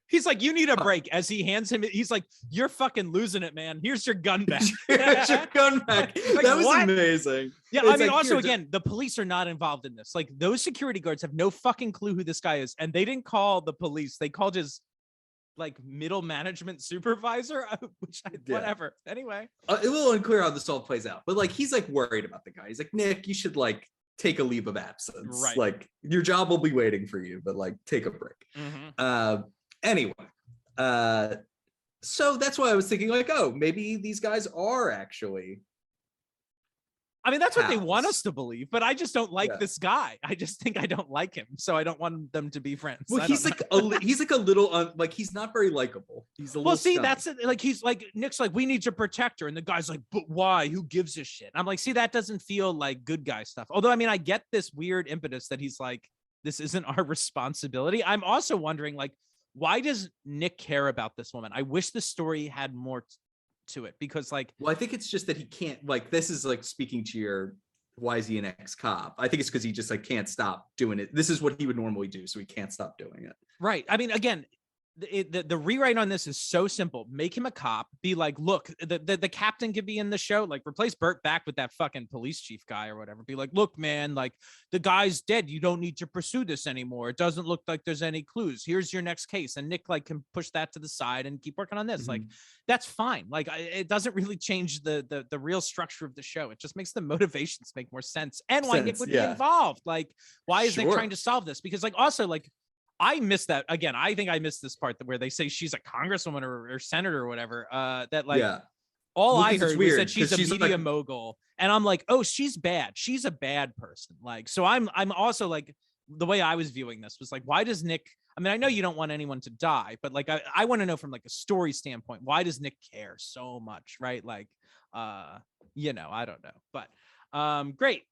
He's like, you need a break. As he hands him, he's like, you're fucking losing it, man. Here's your gun back. Here's your gun back. Like, that was what? amazing. Yeah, it's I mean, like, also, again, the police are not involved in this. Like, those security guards have no fucking clue who this guy is. And they didn't call the police. They called his like middle management supervisor, which whatever. Anyway. A little unclear how this all plays out. But like, he's like worried about the guy. He's like, Nick, you should like take a leave of absence. Right. Like your job will be waiting for you, but like take a break. Mm-hmm. Anyway. So that's why I was thinking like, oh, maybe these guys are actually. I mean, that's what they want us to believe, but I just don't like this guy. I just think I don't like him, so I don't want them to be friends. Well, he's like a little like he's not very likable. He's a little. Well, see, scummy. that's it. Like he's like Nick's like, we need to protect her, and the guy's like, but why? Who gives a shit? I'm like, see, that doesn't feel like good guy stuff. Although, I mean, I get this weird impetus that he's like, this isn't our responsibility. I'm also wondering, like, why does Nick care about this woman? I wish the story had more to it, because like, well, I think it's just that he can't, like, this is like speaking to your, why is he an ex-cop? I think it's because he just like can't stop doing it. This is what he would normally do, so he can't stop doing it. Right. I mean, again, the rewrite on this is so simple. Make him a cop. Be like, look, the captain could be in the show. Like, replace Burt back with that fucking police chief guy or whatever. Be like, look, man, like the guy's dead. You don't need to pursue this anymore. It doesn't look like there's any clues. Here's your next case. And Nick like can push that to the side and keep working on this. Like, that's fine. Like, it doesn't really change the real structure of the show. It just makes the motivations make more sense. And why Nick would be involved. Like, why is Nick trying to solve this? Because like, also like, I missed that again. I think I missed this part where they say she's a congresswoman or senator or whatever. That like all I heard was that she's a media like, mogul, and I'm like, oh, she's bad. She's a bad person. Like, so I'm also like, the way I was viewing this was like, why does Nick? I mean, I know you don't want anyone to die, but like, I want to know from like a story standpoint, why does Nick care so much, right? Like, you know, I don't know, but great.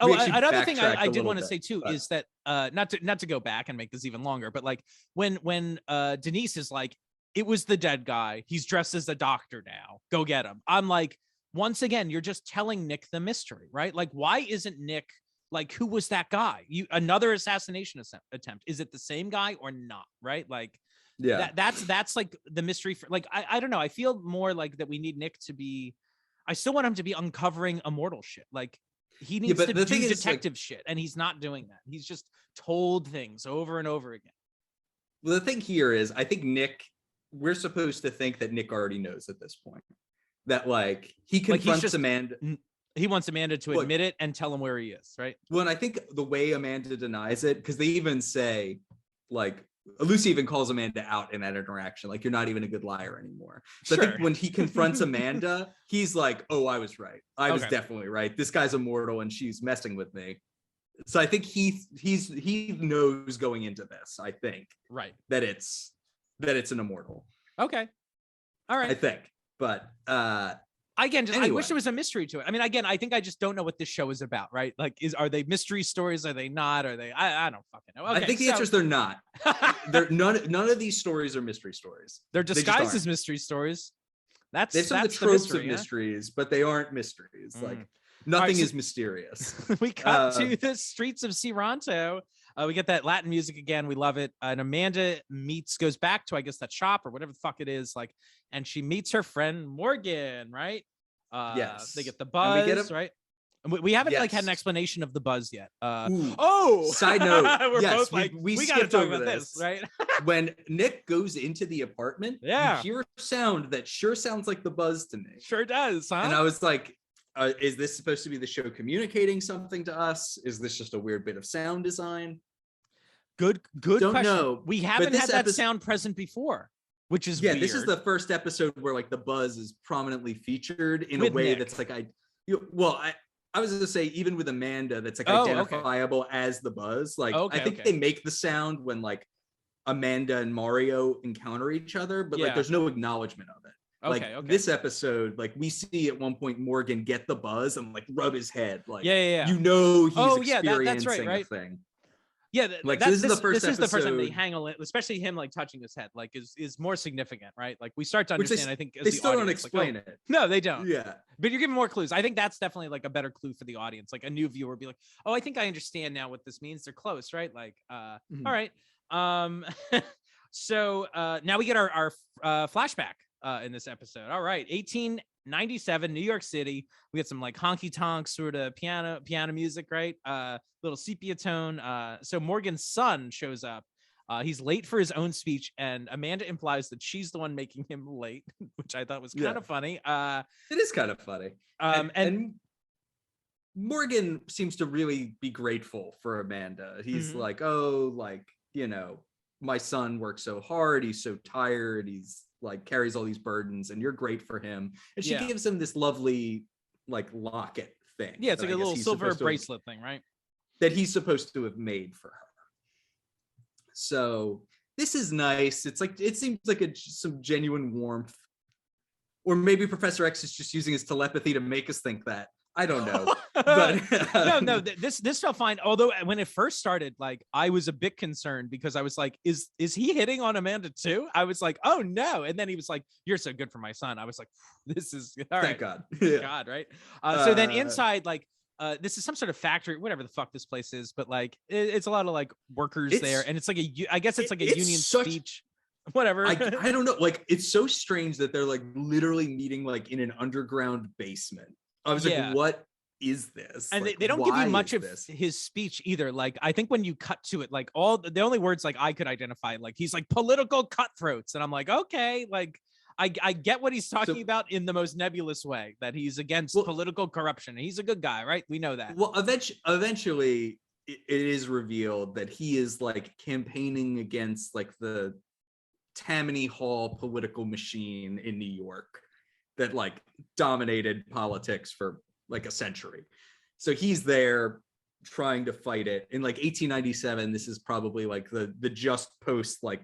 Oh, another thing I did want to say too is that not to go back and make this even longer, but like when Denise is like, it was the dead guy. He's dressed as a doctor now. Go get him. I'm like, once again, you're just telling Nick the mystery, right? Like, why isn't Nick like, who was that guy? Another assassination attempt. Is it the same guy or not? Right? Like, that's like the mystery for like, I don't know. I feel more like that we need Nick to be. I still want him to be uncovering immortal shit. Like. He needs to do detective shit, and he's not doing that. He's just told things over and over again. Well, the thing here is, I think we're supposed to think that Nick already knows at this point that like he confronts Amanda. He wants Amanda to admit it and tell him where he is, right? Well, and I think the way Amanda denies it, because they even say like, Lucy even calls Amanda out in that interaction. Like, you're not even a good liar anymore. So I think when he confronts Amanda, he's like, oh, I was right. I was definitely right. This guy's immortal and she's messing with me. So I think he knows going into this, I think. Right. That it's an immortal. Okay. All right. I think. But again, I wish there was a mystery to it. I mean, again, I think I just don't know what this show is about, right? Like, are they mystery stories? Are they not? Are they? I don't fucking know. Okay, I think the answer is they're not. None of these stories are mystery stories. They're disguised as mystery stories. That's some of the tropes of mysteries, but they aren't mysteries. Like, nothing is mysterious. We cut to the streets of Searonto. We get that Latin music again. We love it. And Amanda goes back to, I guess, that shop or whatever the fuck it is. Like, and she meets her friend Morgan, right? Yes. They get the buzz, right? We haven't like had an explanation of the buzz yet. Side note. We're yes, both like, we gotta talk about this, right? When Nick goes into the apartment, you hear a sound that sure sounds like the buzz to me. Sure does, huh? And I was like, is this supposed to be the show communicating something to us? Is this just a weird bit of sound design? Good Don't question. know. We haven't had that sound present before, which is weird. This is the first episode where like the buzz is prominently featured in a way that's like I was gonna say, even with Amanda, that's like identifiable as the buzz. Like, I think they make the sound when like Amanda and Mario encounter each other, but like there's no acknowledgement of it. This episode, like we see at one point Morgan get the buzz and like rub his head, like you know he's experiencing a thing. Yeah, like this is the first episode. This is the first time they hang a little, especially him like touching his head, like is more significant, right? Like we start to understand. I think as they the still audience, don't explain it. No, they don't. Yeah, but you're giving more clues. I think that's definitely like a better clue for the audience. Like a new viewer would be like, oh, I think I understand now what this means. They're close, right? Like, all right. So now we get our flashback in this episode. All right, 1897, New York City. We get some like honky tonk sort of piano music, right? Little sepia tone. So Morgan's son shows up. He's late for his own speech, and Amanda implies that she's the one making him late, which I thought was kind of funny. It is kind of funny. And Morgan seems to really be grateful for Amanda. He's like, oh, like, you know, my son works so hard. He's so tired. He's like carries all these burdens, and you're great for him. And she gives him this lovely like locket thing. Yeah, it's like a little silver bracelet thing, right? That he's supposed to have made for her. So this is nice. It's like, it seems like some genuine warmth. Or maybe Professor X is just using his telepathy to make us think that. I don't know. But no, this felt fine. Although when it first started, like I was a bit concerned because I was like, is he hitting on Amanda too? I was like, oh no. And then he was like, you're so good for my son. I was like, this is all right. Thank God. Thank God, right? So then inside, like this is some sort of factory, whatever the fuck this place is, but like it's a lot of like workers there, and it's like I guess it's like a union speech, whatever. I don't know, like it's so strange that they're like literally meeting like in an underground basement. I was like, what is this? And like, they don't give you much of this? his speech either. Like I think when you cut to it, like all the only words like I could identify, like he's like political cutthroats, and I'm like, okay, like I get what he's talking about in the most nebulous way, that he's against political corruption. He's a good guy, right? We know that. Well, eventually it is revealed that he is like campaigning against like the Tammany Hall political machine in New York that like dominated politics for like a century. So he's there trying to fight it. In like 1897, this is probably like the just post like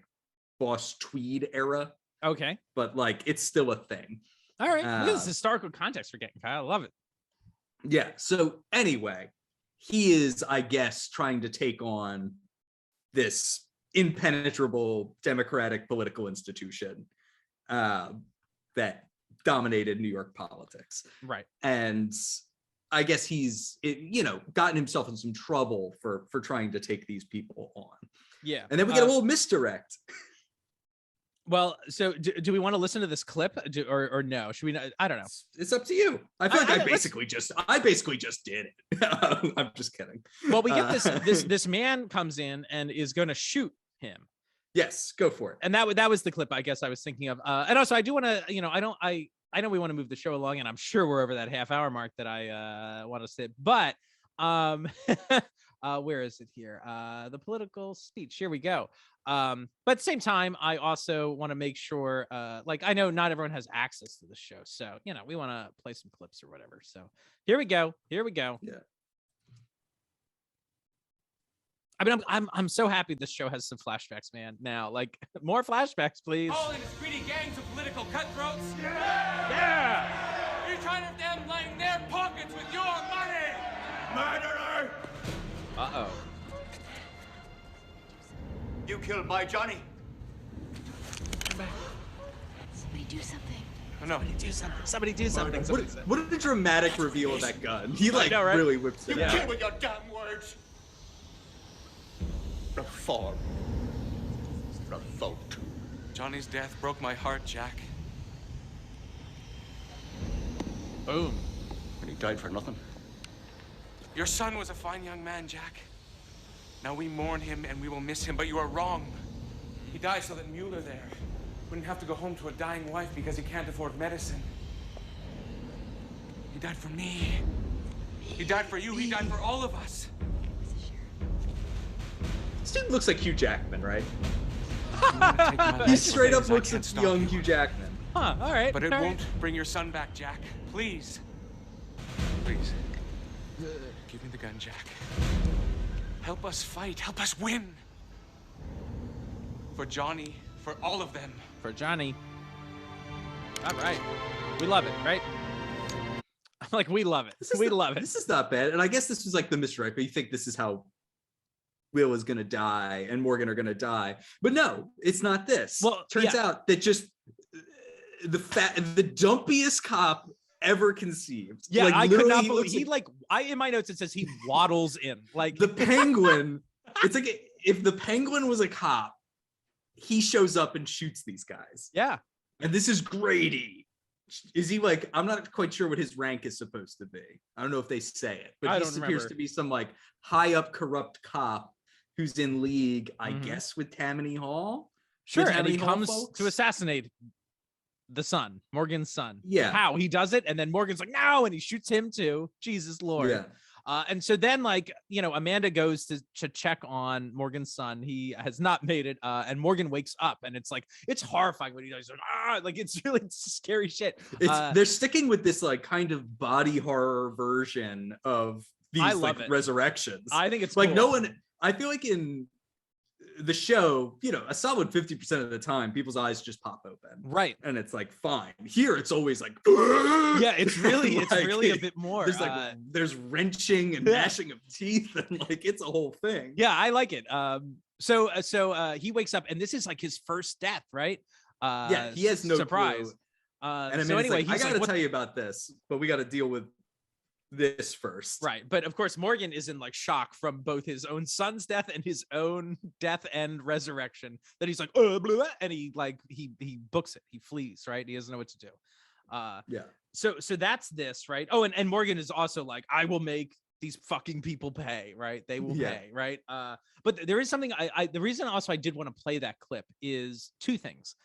Boss Tweed era. Okay. But like it's still a thing. All right. Look at this historical context we're getting, Kyle. I love it. Yeah. So anyway, he is, I guess, trying to take on this impenetrable democratic political institution that dominated New York politics. Right. And I guess he's, gotten himself in some trouble for trying to take these people on. Yeah. And then we get a little misdirect. Well, so do we want to listen to this clip or no? Should we? I don't know. It's up to you. I feel like I basically just did it. I'm just kidding. Well, we get this man comes in and is going to shoot him. Yes, go for it. And that was the clip I guess I was thinking of. And also I do want to, I know we want to move the show along, and I'm sure we're over that half-hour mark that I want to sit. But where is it here? The political speech. Here we go. But at the same time, I also want to make sure, like I know not everyone has access to the show, so we want to play some clips or whatever. So here we go. Yeah. I mean, I'm so happy this show has some flashbacks, man. Now, like, more flashbacks, please. All in his greedy gangs of political cutthroats. Yeah! You're trying to them line their pockets with your money! Murderer! Uh-oh. You killed my Johnny. Come back. Somebody do something. Oh, no. Somebody do something. What a dramatic reveal of that gun. He like know, right? really whips it You out. kill with your damn words. Reform. Revolt. Johnny's death broke my heart, Jack. Boom. And he died for nothing. Your son was a fine young man, Jack. Now we mourn him and we will miss him, but you are wrong. He died so that Mueller there wouldn't have to go home to a dying wife because he can't afford medicine. He died for me. He died for you. He died for all of us. This dude looks like Hugh Jackman, right? He He straight up looks like young Hugh Jackman. Huh, all right. But it all won't right. bring your son back, Jack. Please. Please. Give me the gun, Jack. Help us fight. Help us win. For Johnny, for all of them. For Johnny. All right. We love it, right? I'm like, we love it. We love it. This is not bad. And I guess this was like the misdirect, but you think this is how Will is gonna die and Morgan are gonna die. But no, it's not this. Well, turns out that just the dumpiest cop ever conceived. Yeah, like, I could not he believe looks he like in my notes it says he waddles in. Like the Penguin. It's like if the Penguin was a cop, he shows up and shoots these guys. Yeah. And this is Grady. Is he like, I'm not quite sure what his rank is supposed to be. I don't know if they say it, but he appears to be some like high up corrupt cop who's in league, I guess, with Tammany Hall. Sure, and Tammany he Hall comes folks? to assassinate the son, Morgan's son. Yeah. How he does it, and then Morgan's like, no, and he shoots him too. Jesus Lord. Yeah. And so then, like, Amanda goes to check on Morgan's son. He has not made it, and Morgan wakes up, and it's like it's horrifying when he does. Like it's really scary shit. They're sticking with this like kind of body horror version of these like resurrections. I think it's like cool. no one. I feel like in the show, a solid 50% of the time, people's eyes just pop open. Right. And it's like, fine. Here, it's always like, yeah, it's really a bit more. There's there's wrenching and gnashing of teeth, and like, it's a whole thing. Yeah, I like it. So he wakes up, and this is like his first death, right? Yeah, he has no surprise. clue. And so anyway, like, I he's got to like, tell you about this, but we got to deal with this first. Right. But of course, Morgan is in like shock from both his own son's death and his own death and resurrection, that he's like, blah, blah, and he books it. He flees, right? He doesn't know what to do. Yeah. So that's this, right? Oh, and Morgan is also like, I will make these fucking people pay, right? They will pay, right? But there is something the reason also I did want to play that clip is two things.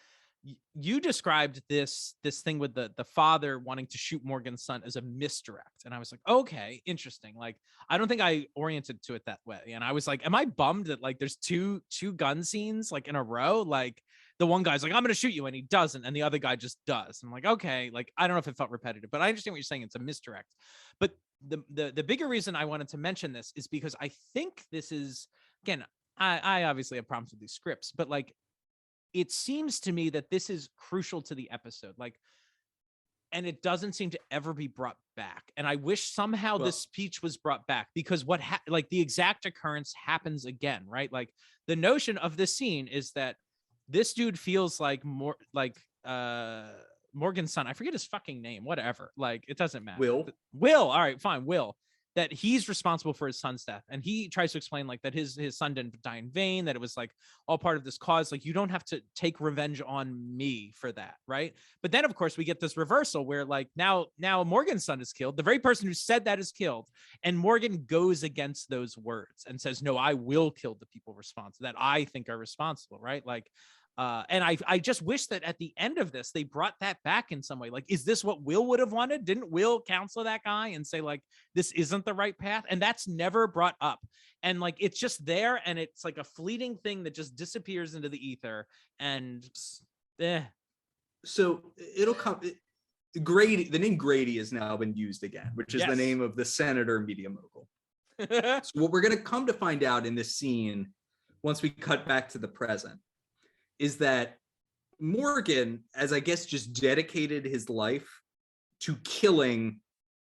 You described this thing with the father wanting to shoot Morgan's son as a misdirect, and I was like, okay, interesting. Like, I don't think I oriented to it that way, and I was like, am I bummed that like there's two gun scenes like in a row? Like, the one guy's like, I'm gonna shoot you, and he doesn't, and the other guy just does. I'm like, okay, like I don't know if it felt repetitive, but I understand what you're saying. It's a misdirect. But the bigger reason I wanted to mention this is because I think this is, again, I obviously have problems with these scripts, but like, it seems to me that this is crucial to the episode, like, and it doesn't seem to ever be brought back. And I wish somehow this speech was brought back, because like the exact occurrence happens again, right? Like, the notion of this scene is that this dude feels like more like Morgan's son. I forget his fucking name, whatever. Like, it doesn't matter. Will. All right, fine. Will. That he's responsible for his son's death. And he tries to explain like that his son didn't die in vain, that it was like all part of this cause. Like, you don't have to take revenge on me for that. Right. But then of course we get this reversal where like now Morgan's son is killed. The very person who said that is killed. And Morgan goes against those words and says, no, I will kill the people responsible that I think are responsible. Right. Like, and I just wish that at the end of this, they brought that back in some way. Like, is this what Will would have wanted? Didn't Will counsel that guy and say like, this isn't the right path? And that's never brought up. And like, it's just there. And it's like a fleeting thing that just disappears into the ether. And so it'll come. Grady, the name Grady has now been used again, which is the name of the senator media mogul. So what we're going to come to find out in this scene, once we cut back to the present, is that Morgan, as I guess, just dedicated his life to killing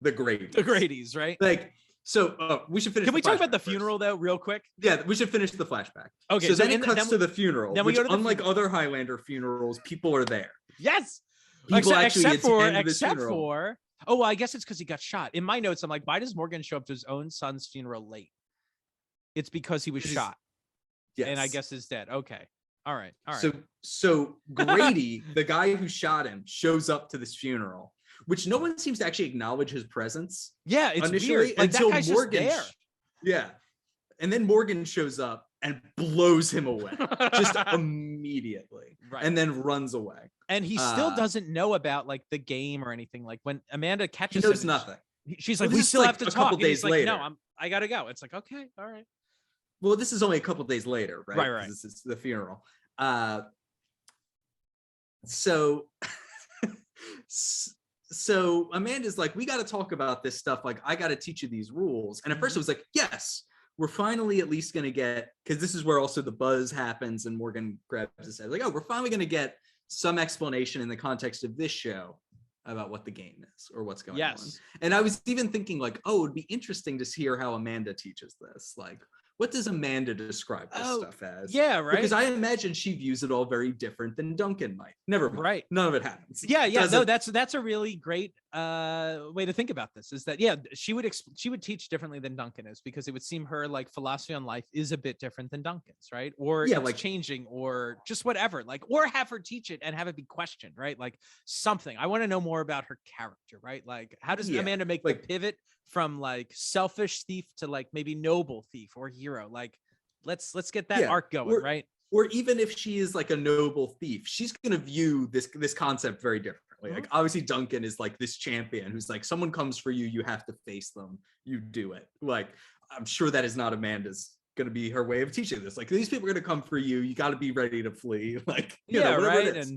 the Gradys. The Gradys, right? Like, so we should finish. Can we talk about the funeral though, real quick? Yeah, we should finish the flashback. Okay, so then it cuts to the funeral, then which, we go to unlike other Highlander funerals, people are there. Yes. People except for, oh, well, I guess it's because he got shot. In my notes, I'm like, why does Morgan show up to his own son's funeral late? It's because he was shot. Yes. And I guess is dead. Okay. All right. So Grady, the guy who shot him, shows up to this funeral, which no one seems to actually acknowledge his presence. Yeah, it's weird. Like, until that guy's Morgan. Just there. Yeah, and then Morgan shows up and blows him away just immediately, right. And then runs away. And he still doesn't know about like the game or anything. Like, when Amanda catches him, he knows him, nothing. She's like, we still have to talk. Couple days like, later. no, I gotta go. It's like, okay, all right. Well, this is only a couple days later, right? Right. This is the funeral. So Amanda's like, we got to talk about this stuff. Like, I got to teach you these rules. And at first it was like, yes, we're finally at least going to get, because this is where also the buzz happens. And Morgan grabs his head like, oh, we're finally going to get some explanation in the context of this show about what the game is or what's going on. And I was even thinking like, oh, it would be interesting to hear how Amanda teaches this. Like, what does Amanda describe this stuff as? Yeah, right. Because I imagine she views it all very different than Duncan might. Never mind. Right. None of it happens. Yeah. No, that's a really great way to think about this. Is that she would teach differently than Duncan is, because it would seem her like philosophy on life is a bit different than Duncan's, right? Or it's like changing, or just whatever. Like, or have her teach it and have it be questioned, right? Like something. I want to know more about her character, right? Like, how does Amanda make the pivot from like selfish thief to like maybe noble thief or hero? Like, let's get that arc going, right? Or even if she is like a noble thief, she's going to view this concept very differently. Like, obviously Duncan is like this champion who's like, someone comes for you, you have to face them, you do it. Like, I'm sure that is not Amanda's going to be her way of teaching this. Like, these people are going to come for you, you got to be ready to flee. Like, you know, whatever it is.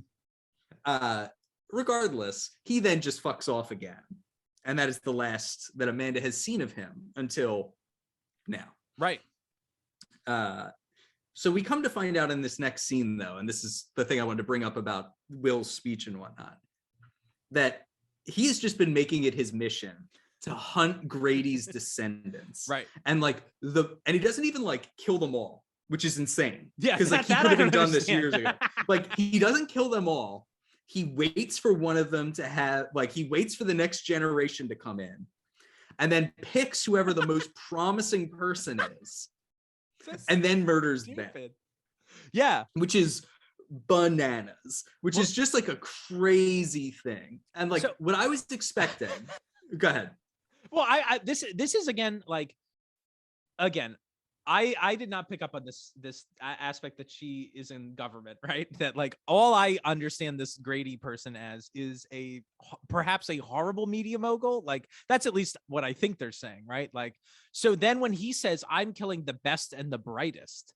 And regardless, he then just fucks off again. And that is the last that Amanda has seen of him until now. Right. So we come to find out in this next scene, though, and this is the thing I wanted to bring up about Will's speech and whatnot, that he has just been making it his mission to hunt Grady's descendants. Right. And like and he doesn't even like kill them all, which is insane. Yeah. Because like he could have done this years ago. Like, he doesn't kill them all. He waits for one of them to have, like, he waits for the next generation to come in. and then picks whoever the most promising person is, and then murders them. Yeah. Which is bananas, which is just like a crazy thing. And like what I was expecting. Go ahead. Well, this is again, I did not pick up on this aspect that she is in government, right? That like all I understand this Grady person as is perhaps a horrible media mogul. Like that's at least what I think they're saying, right? Like, so then when he says I'm killing the best and the brightest,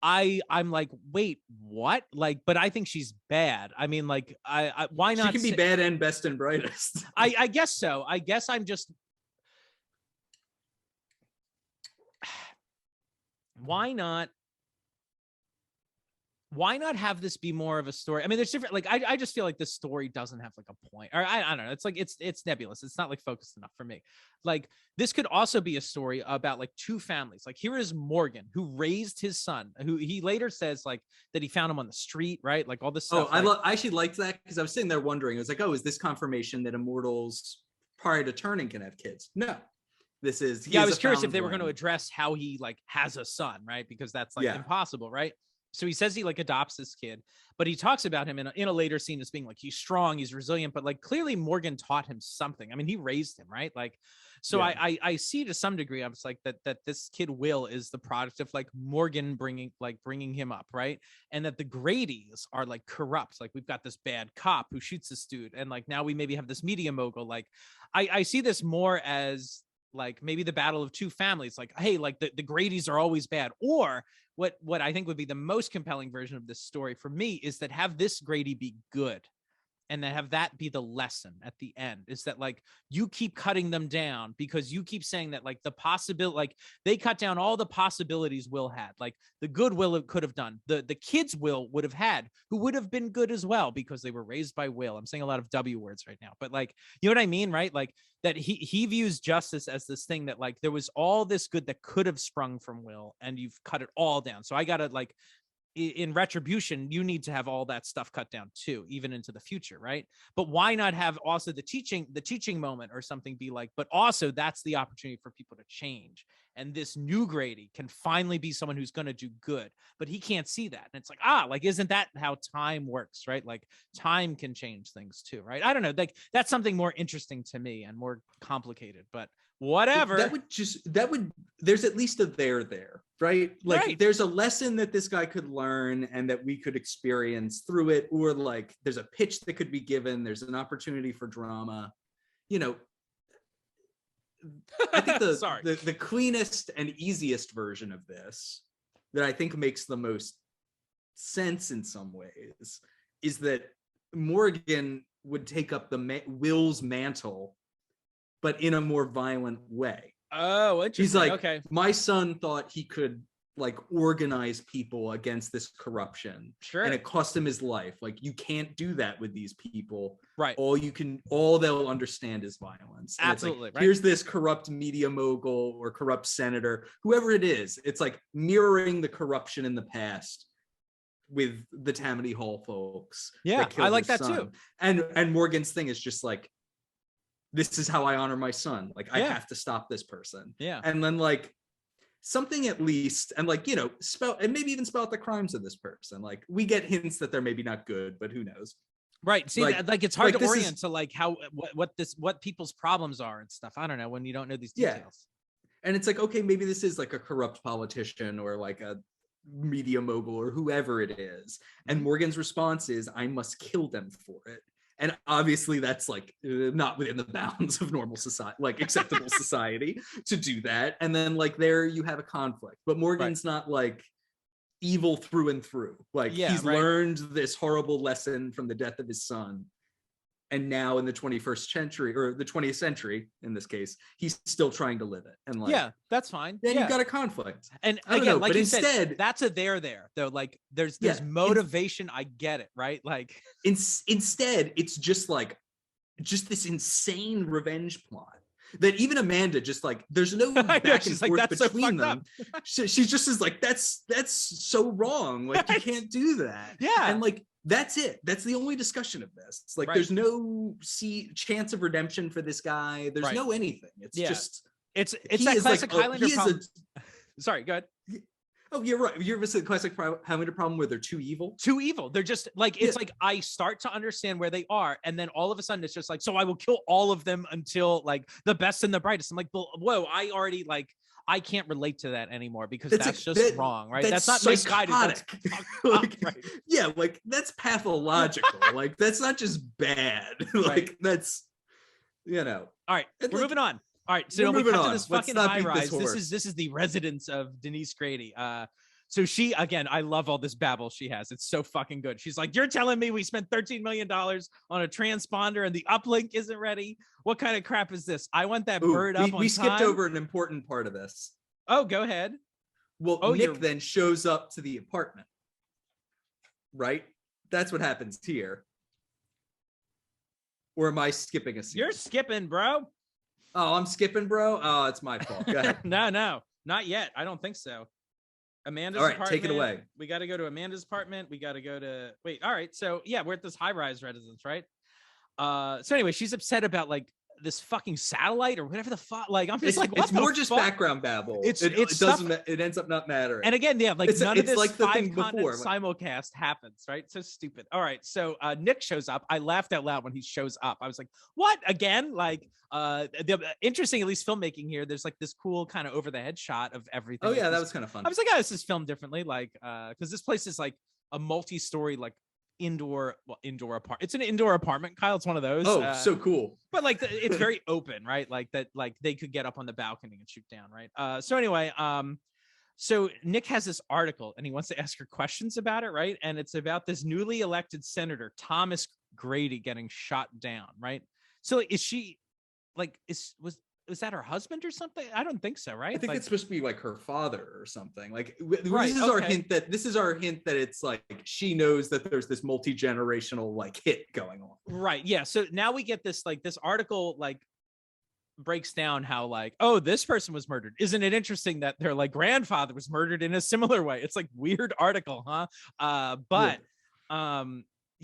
I'm like, wait, what? Like, but I think she's bad. I mean, like, I why not? She can be bad and best and brightest. I guess so. I guess I'm just. Why not have this be more of a story? I mean, there's different, like, I just feel like this story doesn't have like a point, or I don't know. It's like, it's nebulous. It's not like focused enough for me. Like this could also be a story about like two families. Like here is Morgan, who raised his son, who he later says like that he found him on the street, right? Like all this stuff. I actually liked that because I was sitting there wondering, it was like, oh, is this confirmation that immortals prior to turning can have kids? No. This is, I was curious if they were going to address how he like has a son, right? Because that's like impossible, right? So he says he like adopts this kid, but he talks about him in a later scene as being like, he's strong, he's resilient, but like clearly Morgan taught him something. I mean, he raised him, right? Like, so I see to some degree, I was like that this kid Will is the product of like Morgan bringing him up, right? And that the Gradys are like corrupt. Like we've got this bad cop who shoots this dude, and like now we maybe have this media mogul. Like I see this more as like maybe the battle of two families, like, hey, like the Gradys are always bad. Or what I think would be the most compelling version of this story for me is that have this Grady be good, and then have that be the lesson at the end, is that like you keep cutting them down because you keep saying that like the possibility, like they cut down all the possibilities Will had, like the good Will could have done, the kids Will would have had, who would have been good as well because they were raised by Will. I'm saying a lot of W words right now, but like, you know what I mean, right? Like that he views justice as this thing that like there was all this good that could have sprung from Will, and you've cut it all down. So I gotta like, in retribution, you need to have all that stuff cut down too, even into the future, right? But why not have also the teaching moment or something be like, but also that's the opportunity for people to change. And this new Grady can finally be someone who's going to do good, but he can't see that. And it's like, like, isn't that how time works, right? Like time can change things too, right? I don't know. Like that's something more interesting to me and more complicated, but whatever. There's at least a there, right? Like right. There's a lesson that this guy could learn and that we could experience through it, or like there's a pitch that could be given. There's an opportunity for drama, you know. I think the cleanest and easiest version of this that I think makes the most sense in some ways is that Morgan would take up Will's mantle, but in a more violent way. Oh, interesting. He's like, okay, my son thought he could like organize people against this corruption. Sure. And it cost him his life. Like, you can't do that with these people. Right. All they'll understand is violence. And absolutely. Like, right. Here's this corrupt media mogul or corrupt senator, whoever it is. It's like mirroring the corruption in the past with the Tammany Hall folks. Yeah, I like that too. And Morgan's thing is just like, this is how I honor my son. Like, I have to stop this person. Yeah. And then like something at least, and like, you know, spell out the crimes of this person. Like, we get hints that they're maybe not good, but who knows? Right. See, like it's hard to orient to like how, what people's problems are and stuff. I don't know, when you don't know these details. Yeah. And it's like, okay, maybe this is like a corrupt politician or like a media mogul or whoever it is. And Morgan's response is, I must kill them for it. And obviously that's like not within the bounds of normal society, like acceptable society to do that. And then like there you have a conflict, but Morgan's not like evil through and through. Like he's learned this horrible lesson from the death of his son. And now in the 21st century, or the 20th century, in this case, he's still trying to live it. And like, yeah, that's fine. Then you've got a conflict. And again, like you said, that's a there though. Like there's motivation. I get it, right? Like instead, it's just this insane revenge plot. that even Amanda just like, there's no back and she's like, forth "That's so between fucked them. She just is like, that's so wrong. Like, you can't do that. Yeah. And like, that's it. That's the only discussion of this. It's like, Right. there's no chance of redemption for this guy. There's Right. no anything. It's just, it's he that is like classic a- Highlander he is problem. Sorry, go ahead. Oh, you're right. You're missing the classic Highlander problem where they're too evil. Too evil. They're just like, it's Yeah. like I start to understand where they are, and then all of a sudden it's just like, so I will kill all of them until like the best and the brightest. I'm like, well, whoa, I already like, I can't relate to that anymore because that's just wrong, right? That's not misguided. That's psychotic. fucked up, right? Yeah, like that's pathological. Like that's not just bad. Like Right. that's, you know. All right, And, we're like, moving on. All right, so we're we moving cut to on. this Let's fucking not high beat rise. this This is the residence of Denise Grady. So she, again, I love all this babble she has. It's so fucking good. She's like, "You're telling me we spent $13 million on a transponder and the uplink isn't ready? What kind of crap is this? I want that bird up on we skipped time." over an important part of this. Oh, go ahead. Well, Oh, Nick then shows up to the apartment. Right? That's what happens here. Or am I skipping a scene? You're skipping, bro. Oh, I'm skipping, bro. Oh, it's my fault. Go ahead. No, not yet. I don't think so. Amanda's All right, apartment. take it away. We got to go to Amanda's apartment. We got to go to wait. All right, so yeah, we're at this high-rise residence, right? So anyway, she's upset about like this fucking satellite or whatever the fuck. Like, I'm just like, what it's the more just fuck? background babble. It's it stuff- doesn't. It ends up not mattering. And again, yeah, like none of it's this like the thing five continent before. simulcast happens, right? So stupid. All right, so Nick shows up. I laughed out loud when he shows up. I was like, "What again?" Like, the interesting, at least filmmaking here. There's like this cool kind of over the head shot of everything. Oh yeah, Like, that this- was kind of fun. I was like, "Oh, this is filmed differently." Like, because this place is like a multi-story, like indoor apartment. It's an indoor apartment, Kyle. It's one of those. Oh, so cool. But like it's very open, right? Like that, like they could get up on the balcony and shoot down, right? So anyway, so Nick has this article and he wants to ask her questions about it, right? And it's about this newly elected senator Thomas Grady getting shot down, right? So like, is she like was that her husband or something? I don't think so, right? I think like, it's supposed to be like her father or something. Like Right, this is our okay. hint that it's like she knows that there's this multi-generational like hit going on. right. Yeah. So now we get this like this article like breaks down how like, oh, this person was murdered. Isn't it interesting that their like grandfather was murdered in a similar way? It's like weird article, huh? But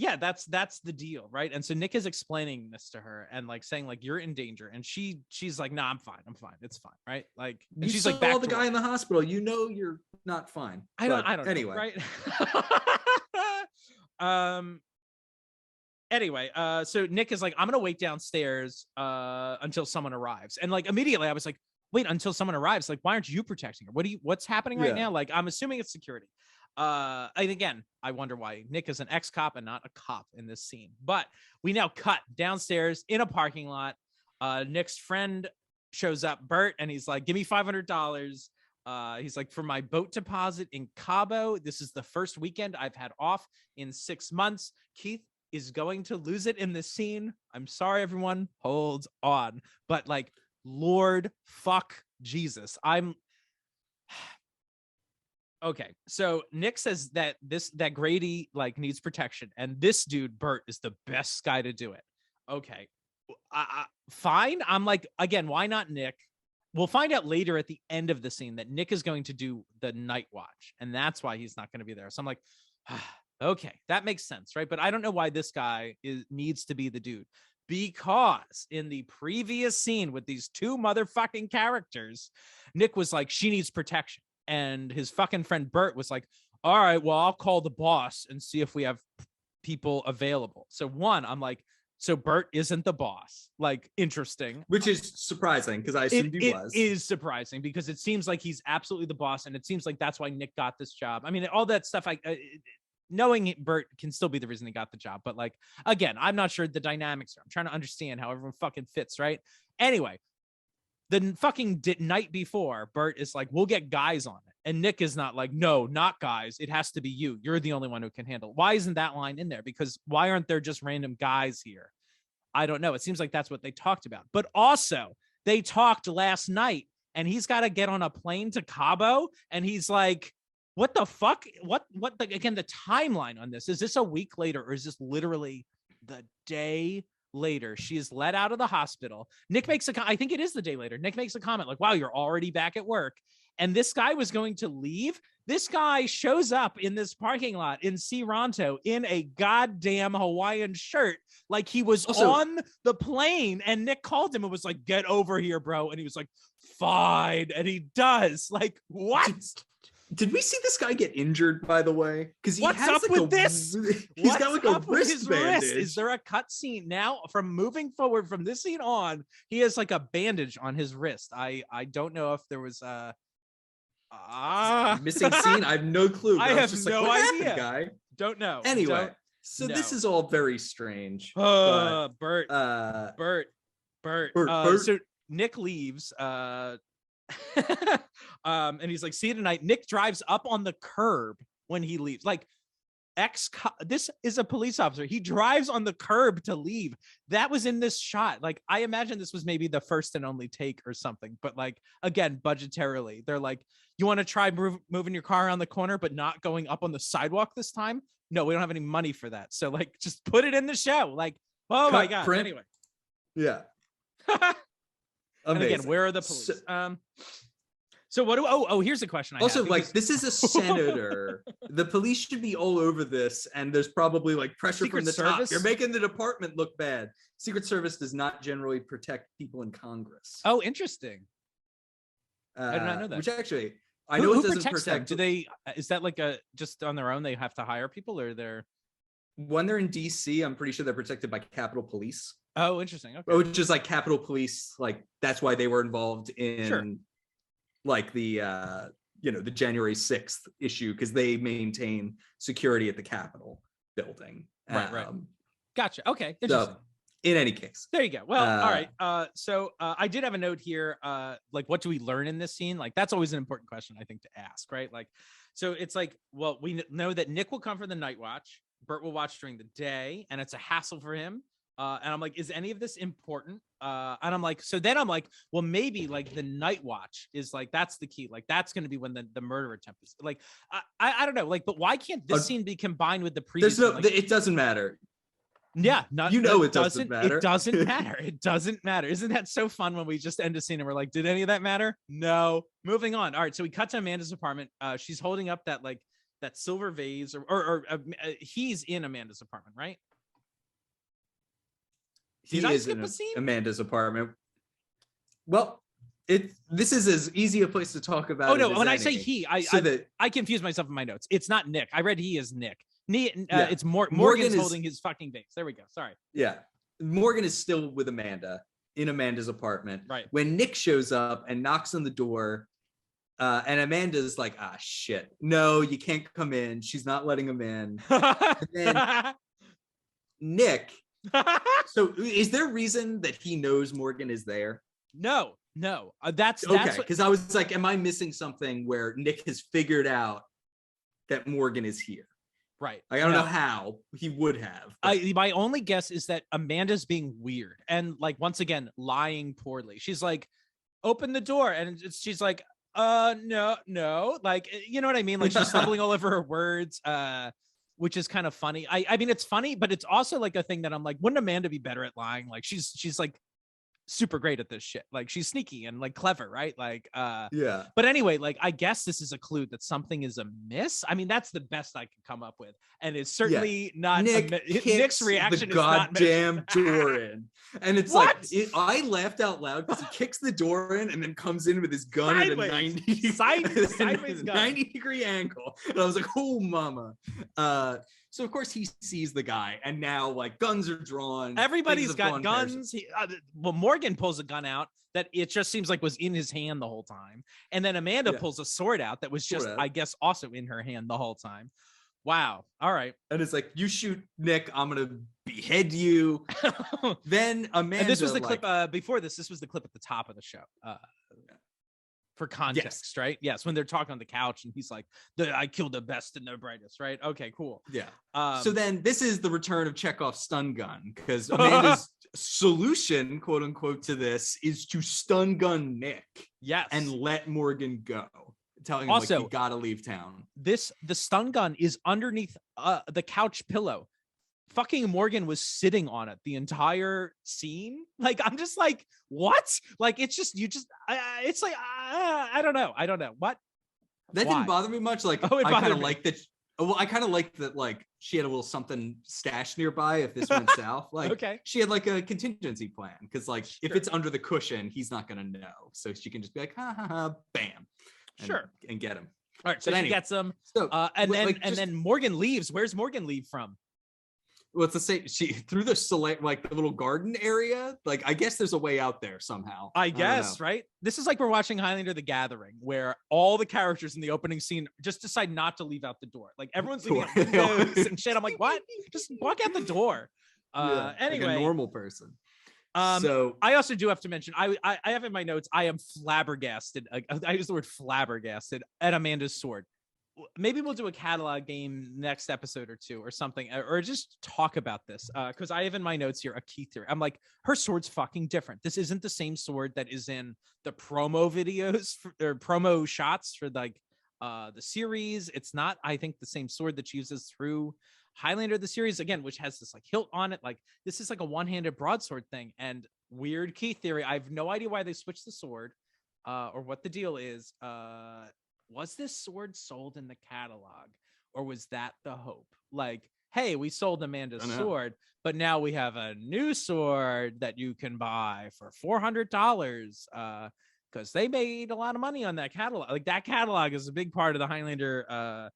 yeah, that's the deal, right? And so Nick is explaining this to her and like saying like you're in danger, and she's like, nah, I'm fine, it's fine, right? Like, and You she's saw like, back the to guy work. in the hospital. You know you're not fine. I don't But anyway. know, right? Anyway, so Nick is like, I'm gonna wait downstairs until someone arrives, and like immediately I was like, wait, until someone arrives? Like, why aren't you protecting her? What's happening right Yeah. now? Like, I'm assuming it's security. And again, I wonder why Nick is an ex-cop and not a cop in this scene. But we now cut downstairs in a parking lot. Nick's friend shows up, Burt, and he's like, give me $500. He's like, for my boat deposit in Cabo. This is the first weekend I've had off in 6 months. Keith is going to lose it in this scene. I'm sorry, everyone. Hold on. But like, Lord fuck Jesus. Okay, so Nick says that Grady like needs protection, and this dude Burt is the best guy to do it. Okay, fine. I'm like, again, why not Nick? We'll find out later at the end of the scene that Nick is going to do the night watch, and that's why he's not going to be there. So I'm like, okay, that makes sense, right? But I don't know why this guy needs to be the dude, because in the previous scene with these two motherfucking characters, Nick was like, she needs protection. And his fucking friend Burt was like, all right, well, I'll call the boss and see if we have people available. So I'm like, so Burt isn't the boss. Like, interesting. Which is surprising because I assumed he was. It is surprising because it seems like he's absolutely the boss. And it seems like that's why Nick got this job. I mean, all that stuff, knowing Burt can still be the reason he got the job. But like, again, I'm not sure the dynamics are. I'm trying to understand how everyone fucking fits, right? Anyway. The fucking night before, Burt is like, we'll get guys on it. And Nick is not like, no, not guys. It has to be you. You're the only one who can handle it. Why isn't that line in there? Because why aren't there just random guys here? I don't know. It seems like that's what they talked about. But also, they talked last night, and he's got to get on a plane to Cabo. And he's like, what the fuck? Again, the timeline on this, is this a week later, or is this literally the day later, she is let out of the hospital. Nick makes I think it is the day later. Nick makes a comment like, wow, you're already back at work. And this guy was going to leave. This guy shows up in this parking lot in Searonto in a goddamn Hawaiian shirt, like he was on the plane. And Nick called him and was like, get over here, bro. And he was like, fine. And he does. Like, what? Did we see this guy get injured, by the way? Because what's up like with this? He's got like a wrist bandage. Is there a cut scene now from moving forward from this scene on? He has like a bandage on his wrist. I don't know if there was missing scene. I have no clue. I have just no like, what idea. Happened, guy? Don't know. Anyway, this is all very strange. Burt. So Nick leaves. And he's like, see you tonight. Nick drives up on the curb when he leaves. Like, this is a police officer. He drives on the curb to leave. That was in this shot. Like, I imagine this was maybe the first and only take or something. But like, again, budgetarily, they're like, you want to try moving your car around the corner, but not going up on the sidewalk this time? No, we don't have any money for that. So like, just put it in the show. Like, oh my God. Print. Anyway. Yeah. And again, where are the police? So what do here's a question I also have, like this is a senator. The police should be all over this, and there's probably like pressure Secret from the Service? top. You're making the department look bad. Secret Service does not generally protect people in Congress. Oh, interesting. I did not know that. Which actually, I know it doesn't protects them? protect. Do they? Is that like a just on their own? They have to hire people, or they're when they're in DC, I'm pretty sure they're protected by Capitol Police. Oh, interesting. Okay. Which is like Capitol Police, like that's why they were involved in like the the January 6th issue, because they maintain security at the Capitol building. Right. Gotcha. Okay. Interesting. So, in any case. There you go. Well, all right. So I did have a note here. Like, what do we learn in this scene? Like, that's always an important question, I think, to ask, right? Like, so it's like, well, we know that Nick will come for the night watch. Burt will watch during the day, and it's a hassle for him. And I'm like, is any of this important? And I'm like, well, maybe like the night watch is like, that's the key. Like, that's going to be when the murder attempt is like, I don't know. Like, but why can't this scene be combined with the previous? There's no, like, it doesn't matter. Yeah. It doesn't matter. It doesn't matter. It doesn't matter. Isn't that so fun when we just end a scene and we're like, did any of that matter? No. Moving on. All right. So we cut to Amanda's apartment. She's holding up that silver vase or he's in Amanda's apartment, right? He is in Amanda's apartment. Well, this is as easy a place to talk about. Oh no, when I I say he, I confuse myself in my notes. It's not Nick. I read he as Nick. It's Morgan's holding his fucking vase. There we go. Sorry. Yeah, Morgan is still with Amanda in Amanda's apartment. Right. When Nick shows up and knocks on the door, and Amanda's like, "Ah, shit! No, you can't come in. She's not letting him in." And then Nick. So is there reason that he knows Morgan is there? No. That's okay, because I was like, am I missing something where Nick has figured out that Morgan is here? Right. I don't know how he would have. My only guess is that Amanda's being weird and like, once again, lying poorly. She's like, open the door. And she's like, no. Like, you know what I mean? Like, she's stumbling all over her words. Which is kind of funny. I mean, it's funny, but it's also like a thing that I'm like, wouldn't Amanda be better at lying? Like, she's like super great at this shit. Like, she's sneaky and like clever, right? Like, yeah. But anyway, like, I guess this is a clue that something is amiss. I mean, that's the best I can come up with, and it's certainly not. Nick's reaction the goddamn is not door in, and it's what? Like I laughed out loud because he kicks the door in and then comes in with his gun sideways. At a 90 sideways gun. 90-degree angle, and I was like, oh mama. So of course he sees the guy, and now like guns are drawn. Everybody's got guns. Morgan pulls a gun out that it just seems like was in his hand the whole time, and then Amanda pulls a sword out that was just, I guess, also in her hand the whole time. Wow. All right. And it's like, you shoot Nick, I'm gonna behead you. Then Amanda. And this was the clip before this. This was the clip at the top of the show. For context, right? Yes, when they're talking on the couch and he's like, I killed the best and the brightest, right? Okay, cool. Yeah. So then this is the return of Chekhov's stun gun, because Amanda's solution, quote unquote, to this is to stun gun Nick. Yes. And let Morgan go. Telling him also, like, you gotta leave town. The stun gun is underneath the couch pillow. fucking Morgan was sitting on it the entire scene. Like, I'm just like, what? Like, it's just, it's like, I don't know. What? That Why? didn't bother me much. Like, Oh, it I kind bothered of me. like that. Well, I kind of like that, like, she had a little something stashed nearby if this went south. Like, Okay. she had like a contingency plan because, like, if Sure. it's under the cushion, he's not gonna know. So she can just be like, ha ha ha, bam, and get him. All right, so But she anyway, gets him, so and then like, then Morgan leaves. Where's Morgan leave from? well, it's the same. She through the select, like the little garden area. Like, I guess there's a way out there somehow. I don't guess, know. right? This is like we're watching Highlander: The Gathering, where all the characters in the opening scene just decide not to leave out the door. Like, everyone's leaving out windows and shit. I'm like, what? Just walk out the door. Yeah, Anyway, like a normal person. So I also do have to mention, I have in my notes, I am flabbergasted. I use the word flabbergasted at Amanda's sword. Maybe we'll do a catalog game next episode or two or something, or just talk about this. Because I have in my notes here a key theory. I'm like, her sword's fucking different. This isn't the same sword that is in the promo videos or promo shots for like the series. It's not, I think, the same sword that she uses through Highlander the series, again, which has this like hilt on it. Like, this is like a one-handed broadsword thing. And weird key theory, I have no idea why they switched the sword or what the deal is. Was this sword sold in the catalog, or was that the hope? Like, hey, we sold Amanda's sword, but now we have a new sword that you can buy for $400 because they made a lot of money on that catalog. Like, that catalog is a big part of the Highlander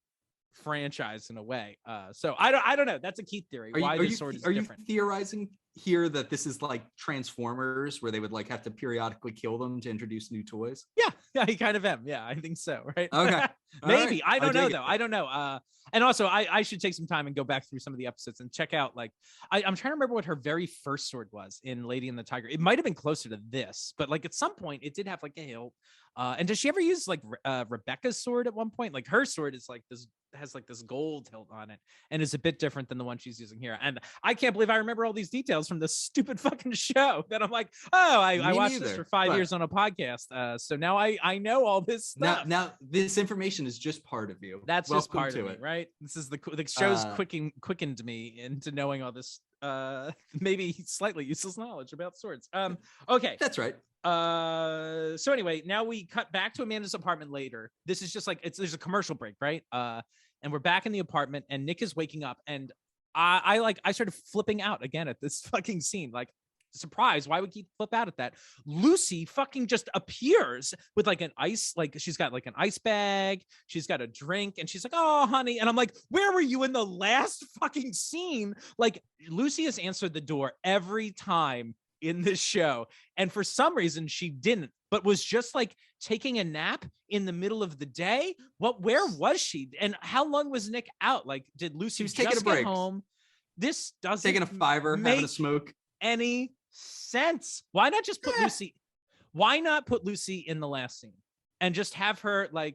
franchise in a way. So I don't know. That's a key theory. Why the sword is different. Are you theorizing here that this is like Transformers, where they would like have to periodically kill them to introduce new toys? Yeah, I kind of am. Yeah, I think so. Right. Okay. Maybe. Right. I don't know dig though. it. I don't know. And also I should take some time and go back through some of the episodes and check out, like, I'm trying to remember what her very first sword was in Lady and the Tiger. It might have been closer to this, but like at some point it did have like a hilt. And does she ever use like Rebecca's sword at one point? Like, her sword is like this, has like this gold hilt on it and is a bit different than the one she's using here. And I can't believe I remember all these details from this stupid fucking show that I'm like, oh, I watched this for 5 years on a podcast. So now I know all this stuff. Now this information is just part of you. That's Welcome just part to of it. it, right? This is the show's quickened me into knowing all this maybe slightly useless knowledge about swords. Okay. That's right. So anyway, now we cut back to Amanda's apartment later. This is just like, there's a commercial break, right? And we're back in the apartment and Nick is waking up, and I started flipping out again at this fucking scene. Like, surprise, why would he flip out at that? Lucy fucking just appears with like an ice, like she's got like an ice bag, she's got a drink, and she's like, oh honey, and I'm like, where were you in the last fucking scene? Like, Lucy has answered the door every time in this show, and for some reason she didn't, but was just like taking a nap in the middle of the day. Where was she, and how long was Nick out? Like, did Lucy was just taking a break, get home? This doesn't taking a fiver, having a smoke. Any sense? Why not just put Lucy? Why not put Lucy in the last scene and just have her like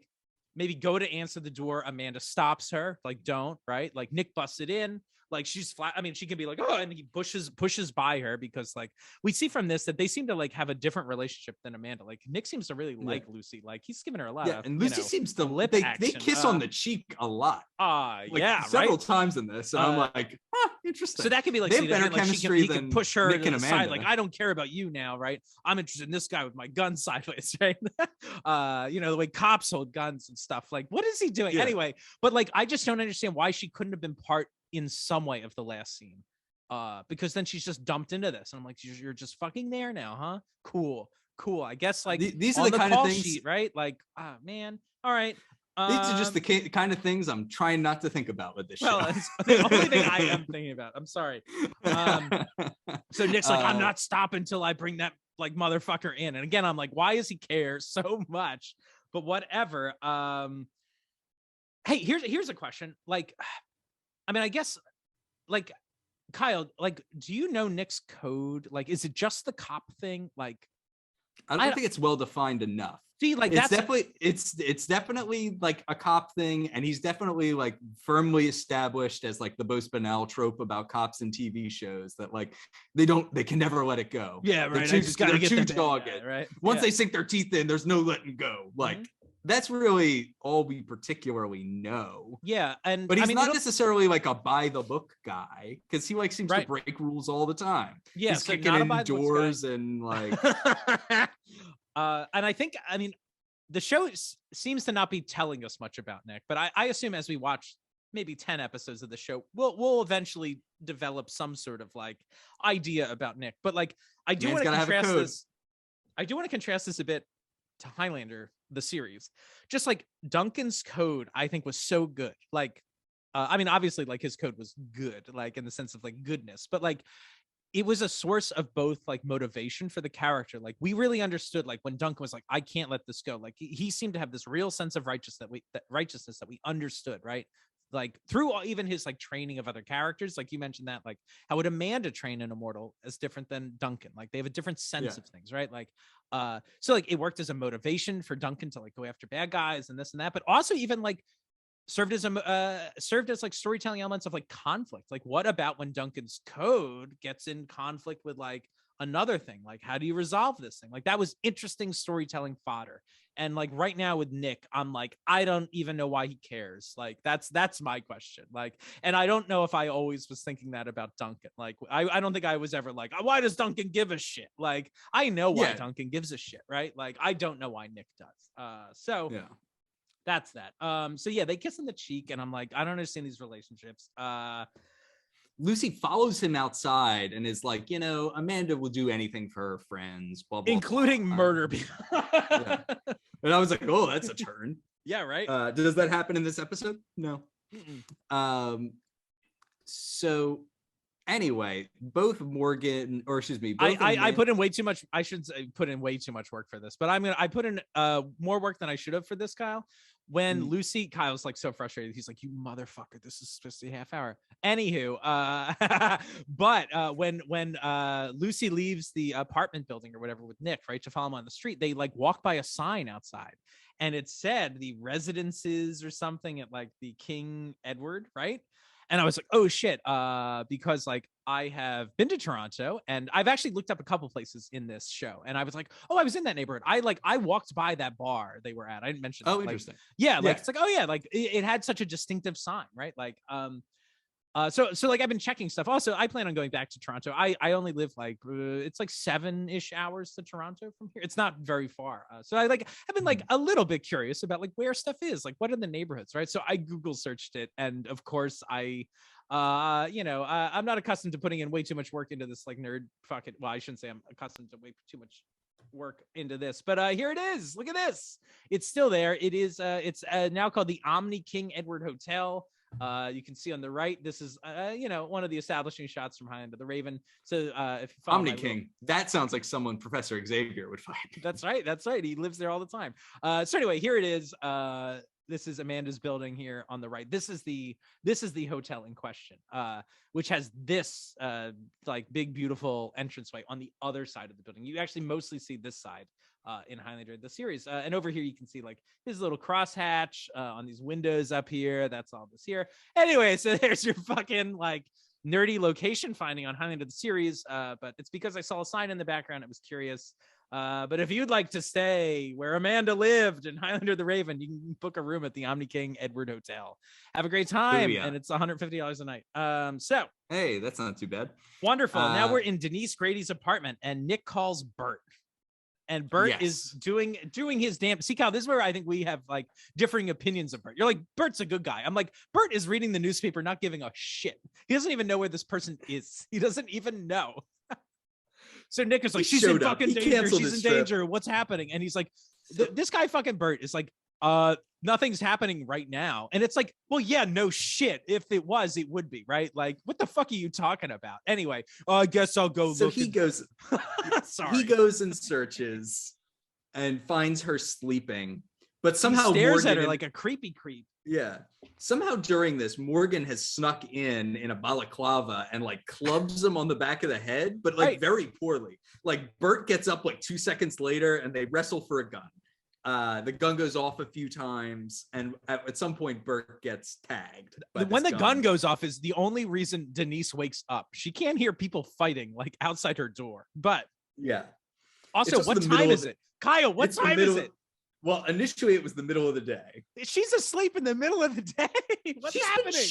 maybe go to answer the door? Amanda stops her, like, don't, right? Like, Nick busted in, like, she's flat. I mean, she can be like, oh, and he pushes by her, because like we see from this that they seem to like have a different relationship than Amanda. Like, Nick seems to really like Lucy. Like, he's giving her a lot of, and Lucy seems to lip they action. kiss on the cheek a lot. Like, several times in this, and I'm like, interesting. So that could be like, they have better like chemistry he than can push her Nick to and the Amanda. side. Like, I don't care about you now, right? I'm interested in this guy with my gun sideways, right? The way cops hold guns and stuff. Like, what is he doing? Yeah. Anyway, but like, I just don't understand why she couldn't have been part in some way of the last scene. Because then she's just dumped into this, and I'm like, you're just fucking there now, huh? Cool. I guess like these are on the kind of call things, sheet, right? Like, man, all right. These are just the kind of things I'm trying not to think about with this show. Well, it's the only thing I am thinking about. I'm sorry. So Nick's like, I'm not stopping until I bring that like motherfucker in. And again, I'm like, why does he care so much? But whatever. Hey, here's a question. Like, I mean, I guess, like, Kyle, like, do you know Nick's code? Like, is it just the cop thing? Like, I don't think it's well defined enough. See, like, it's definitely like a cop thing, and he's definitely like firmly established as like the most banal trope about cops in TV shows, that like they can never let it go. Yeah, right. They're I just gotta get too the dogged, guy, right? Once they sink their teeth in, there's no letting go. Like, that's really all we particularly know. Yeah, and but he's I mean, not necessarily like a by the book guy, because he like seems Right. to break rules all the time. Yeah, he's so kicking not a in by the books doors guy. and like And I think, I mean, the show seems to not be telling us much about Nick, but I assume as we watch maybe 10 episodes of the show, we'll eventually develop some sort of like idea about Nick. But like, I do want to contrast this. I do want to contrast this a bit to Highlander, the series. Just like Duncan's code, I think was so good. Like, I mean, obviously, like his code was good, like in the sense of like goodness, but like it was a source of both like motivation for the character. Like we really understood like when Duncan was like, I can't let this go. Like he seemed to have this real sense of righteousness that we understood, right? Like through even his like training of other characters. Like you mentioned that, like how would Amanda train an immortal as different than Duncan? Like they have a different sense of things, right? Like, so like it worked as a motivation for Duncan to like go after bad guys and this and that, but also even like served as like storytelling elements of like conflict. Like what about when Duncan's code gets in conflict with like another thing? Like how do you resolve this thing? Like that was interesting storytelling fodder. And like right now with Nick, I'm like, I don't even know why he cares. Like that's my question. Like, and I don't know if I always was thinking that about Duncan. Like I don't think I was ever like, why does Duncan give a shit? Like I know why Duncan gives a shit, right? Like I don't know why Nick does. So that's that. So yeah, they kiss on the cheek, and I'm like, I don't understand these relationships. Lucy follows him outside and is like, you know, Amanda will do anything for her friends, blah, blah, including blah. murder people. And I was like, oh, that's a turn. Yeah, right. Does that happen in this episode? No. So anyway, both Morgan, or excuse me, both I put in way too much. I should say put in way too much work for this, but I put in more work than I should have for this, Kyle. When Kyle's like so frustrated, he's like, you motherfucker, this is supposed to be a half hour. Anywho, but when Lucy leaves the apartment building or whatever with Nick, right, to follow him on the street, they like walk by a sign outside, and it said the residences or something at like the King Edward, right? And I was like, oh shit, because like I have been to Toronto, and I've actually looked up a couple places in this show, and I was like, oh, I was in that neighborhood. I walked by that bar they were at. I didn't mention that. Oh, like, interesting. Yeah, like it's like, oh yeah, like it had such a distinctive sign, right? Like so like I've been checking stuff. Also, I plan on going back to Toronto. I only live like it's like 7-ish hours to Toronto from here. It's not very far. So I've been like a little bit curious about like where stuff is, like what are the neighborhoods, right? So I Google searched it, and of course I'm not accustomed to putting in way too much work into this like nerd fucking. Well, I shouldn't say I'm accustomed to way too much work into this, but here it is. Look at this. It's still there. It is. It's now called the Omni King Edward Hotel. You can see on the right, this is one of the establishing shots from Highlander the Raven. So if you follow Omni King, that sounds like someone Professor Xavier would find. That's right. He lives there all the time. So anyway, here it is. This is Amanda's building here on the right. This is the hotel in question, which has this like big beautiful entranceway on the other side of the building. You actually mostly see this side in Highlander the series, and over here you can see like his little crosshatch on these windows up here. That's all this here. Anyway, so there's your fucking like nerdy location finding on Highlander the series, but it's because I saw a sign in the background. I was curious. But if you'd like to stay where Amanda lived in Highlander the Raven, you can book a room at the Omni King Edward Hotel. Have a great time, and it's $150 a night. So hey, that's not too bad. Wonderful. Now we're in Denise Grady's apartment, and Nick calls Burt. And Burt is doing his damn. See, Kyle, this is where I think we have like differing opinions of Burt. You're like, Burt's a good guy. I'm like, Burt is reading the newspaper, not giving a shit. He doesn't even know where this person is. He doesn't even know. So Nick is like, she's in fucking danger. She's in danger. What's happening? And he's like, this guy fucking Burt is like, nothing's happening right now. And it's like, well, yeah, no shit. If it was, it would be, right? Like, what the fuck are you talking about? Anyway, I guess I'll go. So he goes, sorry. He goes and searches and finds her sleeping, but somehow he stares Morgan at her like a creepy creep. Yeah. Somehow during this, Morgan has snuck in a balaclava and like clubs him on the back of the head, but like very poorly. Like Burt gets up like 2 seconds later and they wrestle for a gun. The gun goes off a few times, and at some point Burt gets tagged. When the gun goes off is the only reason Denise wakes up. She can't hear people fighting like outside her door. But yeah. Also, what time is it? Kyle, what time is it? Well, initially it was the middle of the day. She's asleep in the middle of the day. What's happening?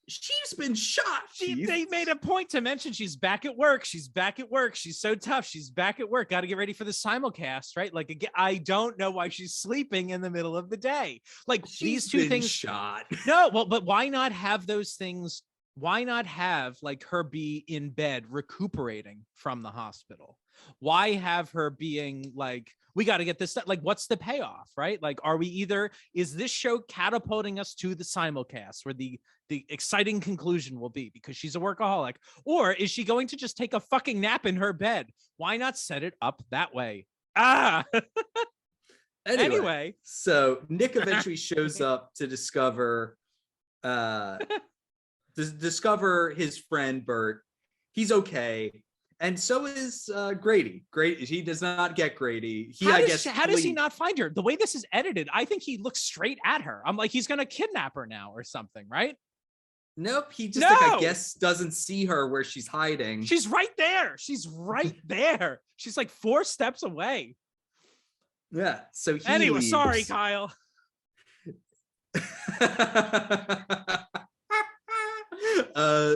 She's been shot. They made a point to mention she's back at work. She's back at work. She's so tough. She's back at work. Got to get ready for the simulcast, right? Like, again, I don't know why she's sleeping in the middle of the day. Like, these two things. Shot. No, well, but why not have those things? Why not have like her be in bed recuperating from the hospital? Why have her being like, we got to get this stuff? Like, what's the payoff, right? Like, is this show catapulting us to the simulcast where the exciting conclusion will be because she's a workaholic? Or is she going to just take a fucking nap in her bed? Why not set it up that way? Anyway. So Nick eventually shows up to discover his friend Burt. He's okay. And so is Grady. He does not get Grady. How does he not find her? The way this is edited, I think he looks straight at her. I'm like, he's gonna kidnap her now or something, right? Nope. He just like, I guess, doesn't see her where she's hiding. She's right there. She's right there. She's like 4 steps away. Yeah. So he anyway, sorry, Kyle.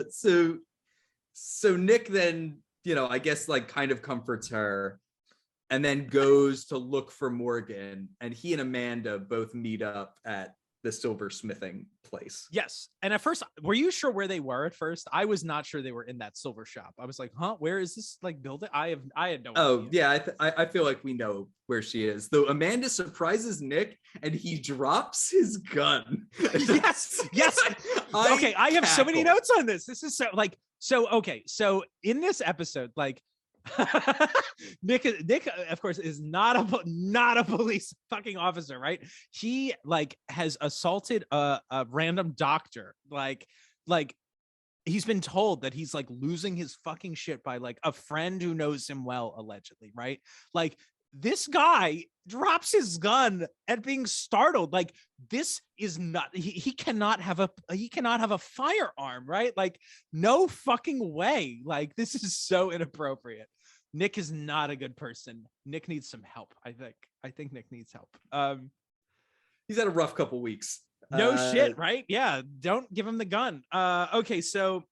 So Nick then, I guess like kind of comforts her and then goes to look for Morgan, and he and Amanda both meet up at the silversmithing place. Yes. And at first, were you sure where they were at first? I was not sure they were in that silver shop. I was like, huh, where is this like building? I had no idea. Oh yeah. I feel like we know where she is, though. Amanda surprises Nick and he drops his gun. Yes. Okay. I have so many notes on this. This is so in this episode, like, Nick, of course, is not a police fucking officer, right? He like has assaulted a random doctor. Like he's been told that he's like losing his fucking shit by like a friend who knows him well, allegedly, right? Like, this guy drops his gun at being startled. Like, this is not, he cannot have a firearm, right? Like, no fucking way. Like, this is so inappropriate. Nick is not a good person. Nick needs some help. I think Nick needs help. He's had a rough couple weeks. No shit, right? Yeah. Don't give him the gun. Okay. So,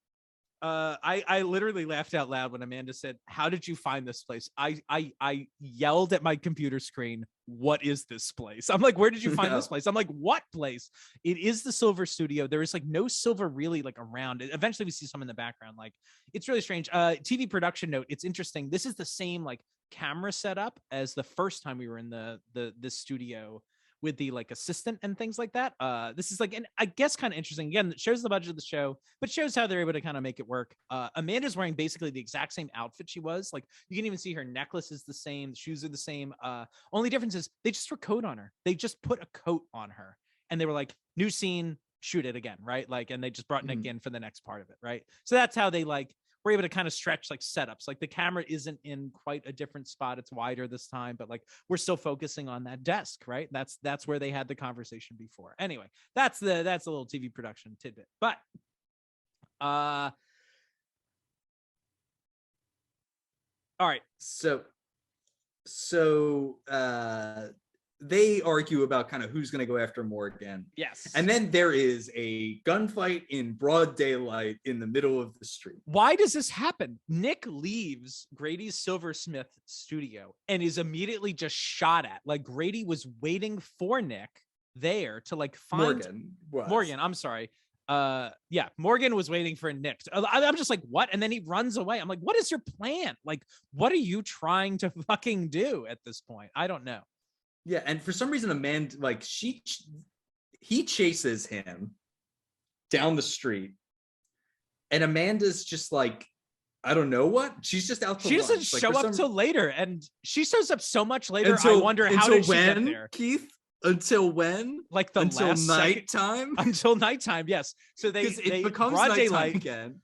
I literally laughed out loud when Amanda said, "How did you find this place?" I yelled at my computer screen, "What is this place?" I'm like, "Where did you find this place?" I'm like, "What place?" It is the Silver Studio. There is like no silver really like around. Eventually we see some in the background. Like, it's really strange. TV production note. It's interesting. This is the same like camera setup as the first time we were in the studio with the like assistant and things like that. This is like, and I guess kind of interesting. Again, it shows the budget of the show, but shows how they're able to kind of make it work. Amanda's wearing basically the exact same outfit she was. Like, you can even see her necklace is the same, the shoes are the same. Only difference is they just threw a coat on her. They just put a coat on her and they were like, new scene, shoot it again, right? Like, and they just brought Nick in for the next part of it, right? So that's how they like we're able to kind of stretch like setups. Like, the camera isn't in quite a different spot. It's wider this time, but like we're still focusing on that desk, right? That's where they had the conversation before. Anyway, that's a little TV production tidbit. But all right. So they argue about kind of who's going to go after Morgan. Yes. And then there is a gunfight in broad daylight in the middle of the street. Why does this happen? Nick leaves Grady's silversmith studio and is immediately just shot at. Like, Grady was waiting for Nick there to like find Morgan. I'm sorry. Yeah, Morgan was waiting for Nick. I'm just like, what? And then he runs away. I'm like, what is your plan? Like, what are you trying to fucking do at this point? I don't know. Yeah, and for some reason, Amanda, like, he chases him down the street, and Amanda's just like, I don't know what. She's just out to She lunch. doesn't show up till later, and she shows up so much later. I wonder how did she get there, Keith? Until when? Like until nighttime? Until nighttime, yes. So they becomes broad nighttime daylight again.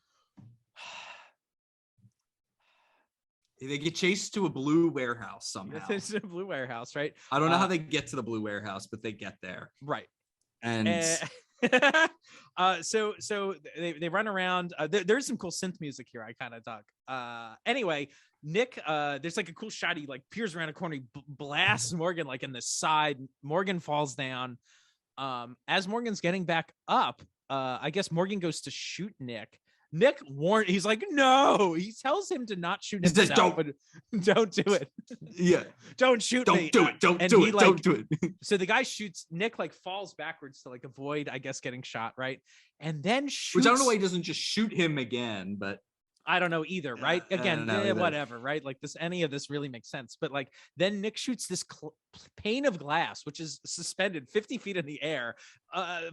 They get chased to a blue warehouse somehow. It's a blue warehouse, right? I don't know how they get to the blue warehouse, but they get there. Right. And So they run around. There's some cool synth music here. I kind of dug. Anyway, Nick, there's like a cool shot. He like peers around a corner, he blasts Morgan like in the side. Morgan falls down. As Morgan's getting back up, I guess Morgan goes to shoot Nick. Nick warned. He's like, no. He tells him to not shoot himself. Don't do it. Yeah. Don't shoot me. Don't do it. Don't do it. So the guy shoots Nick, like falls backwards to like avoid, I guess, getting shot, right? And then shoots. Which I don't know why he doesn't just shoot him again, but I don't know either, right? Again, either. whatever, right? Like this, any of this really makes sense. But like, then Nick shoots this pane of glass, which is suspended 50 feet in the air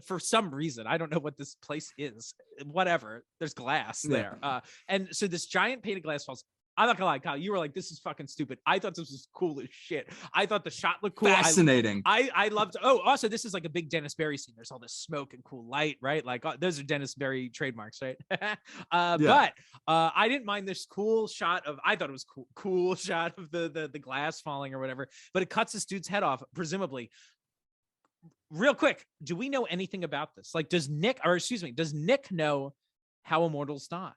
for some reason. I don't know what this place is. Whatever, there's glass there. And so this giant pane of glass falls. I'm not gonna lie, Kyle, you were like, this is fucking stupid. I thought this was cool as shit. I thought the shot looked cool. Fascinating. I loved. Oh, also, this is like a big Dennis Barry scene. There's all this smoke and cool light, right? Like those are Dennis Barry trademarks, right? But I didn't mind this cool shot of. I thought it was cool shot of the glass falling or whatever. But it cuts this dude's head off, presumably. Real quick, do we know anything about this? Like, does Nick know how immortals die?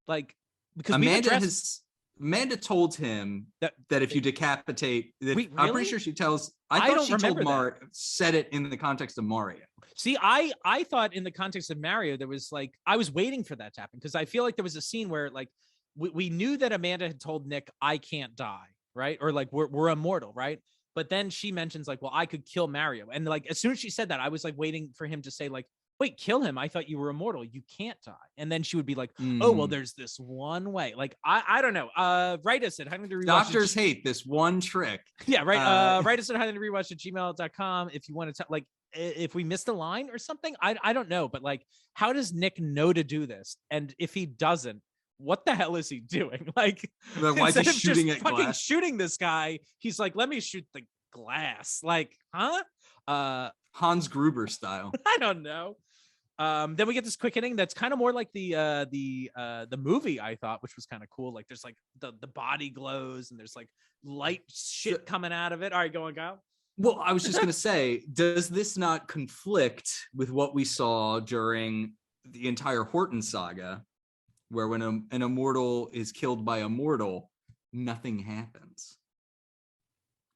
Like. Because Amanda told him that if you decapitate, really? I'm pretty sure she tells. I thought she told said it in the context of Mario. See, I thought in the context of Mario, there was like, I was waiting for that to happen because I feel like there was a scene where like we knew that Amanda had told Nick, I can't die, right? Or like we're immortal, right? But then she mentions like, well, I could kill Mario, and like as soon as she said that, I was like waiting for him to say like, wait, kill him. I thought you were immortal. You can't die. And then she would be like, oh, well, there's this one way. Like, I don't know. Write us at Doctors hate this one trick. Yeah, right. Write us at gmail.com if you want to tell, like, if we missed a line or something. I don't know. But like, how does Nick know to do this? And if he doesn't, what the hell is he doing? Like, why is he shooting at fucking glass? Shooting this guy? He's like, let me shoot the glass. Like, huh? Hans Gruber style. I don't know. Then we get this quickening that's kind of more like the movie, I thought, which was kind of cool. Like there's like the body glows and there's like light shit coming out of it. All right, go on, Kyle. Well, I was just going to say, does this not conflict with what we saw during the entire Horton saga, where when an immortal is killed by a mortal, nothing happens?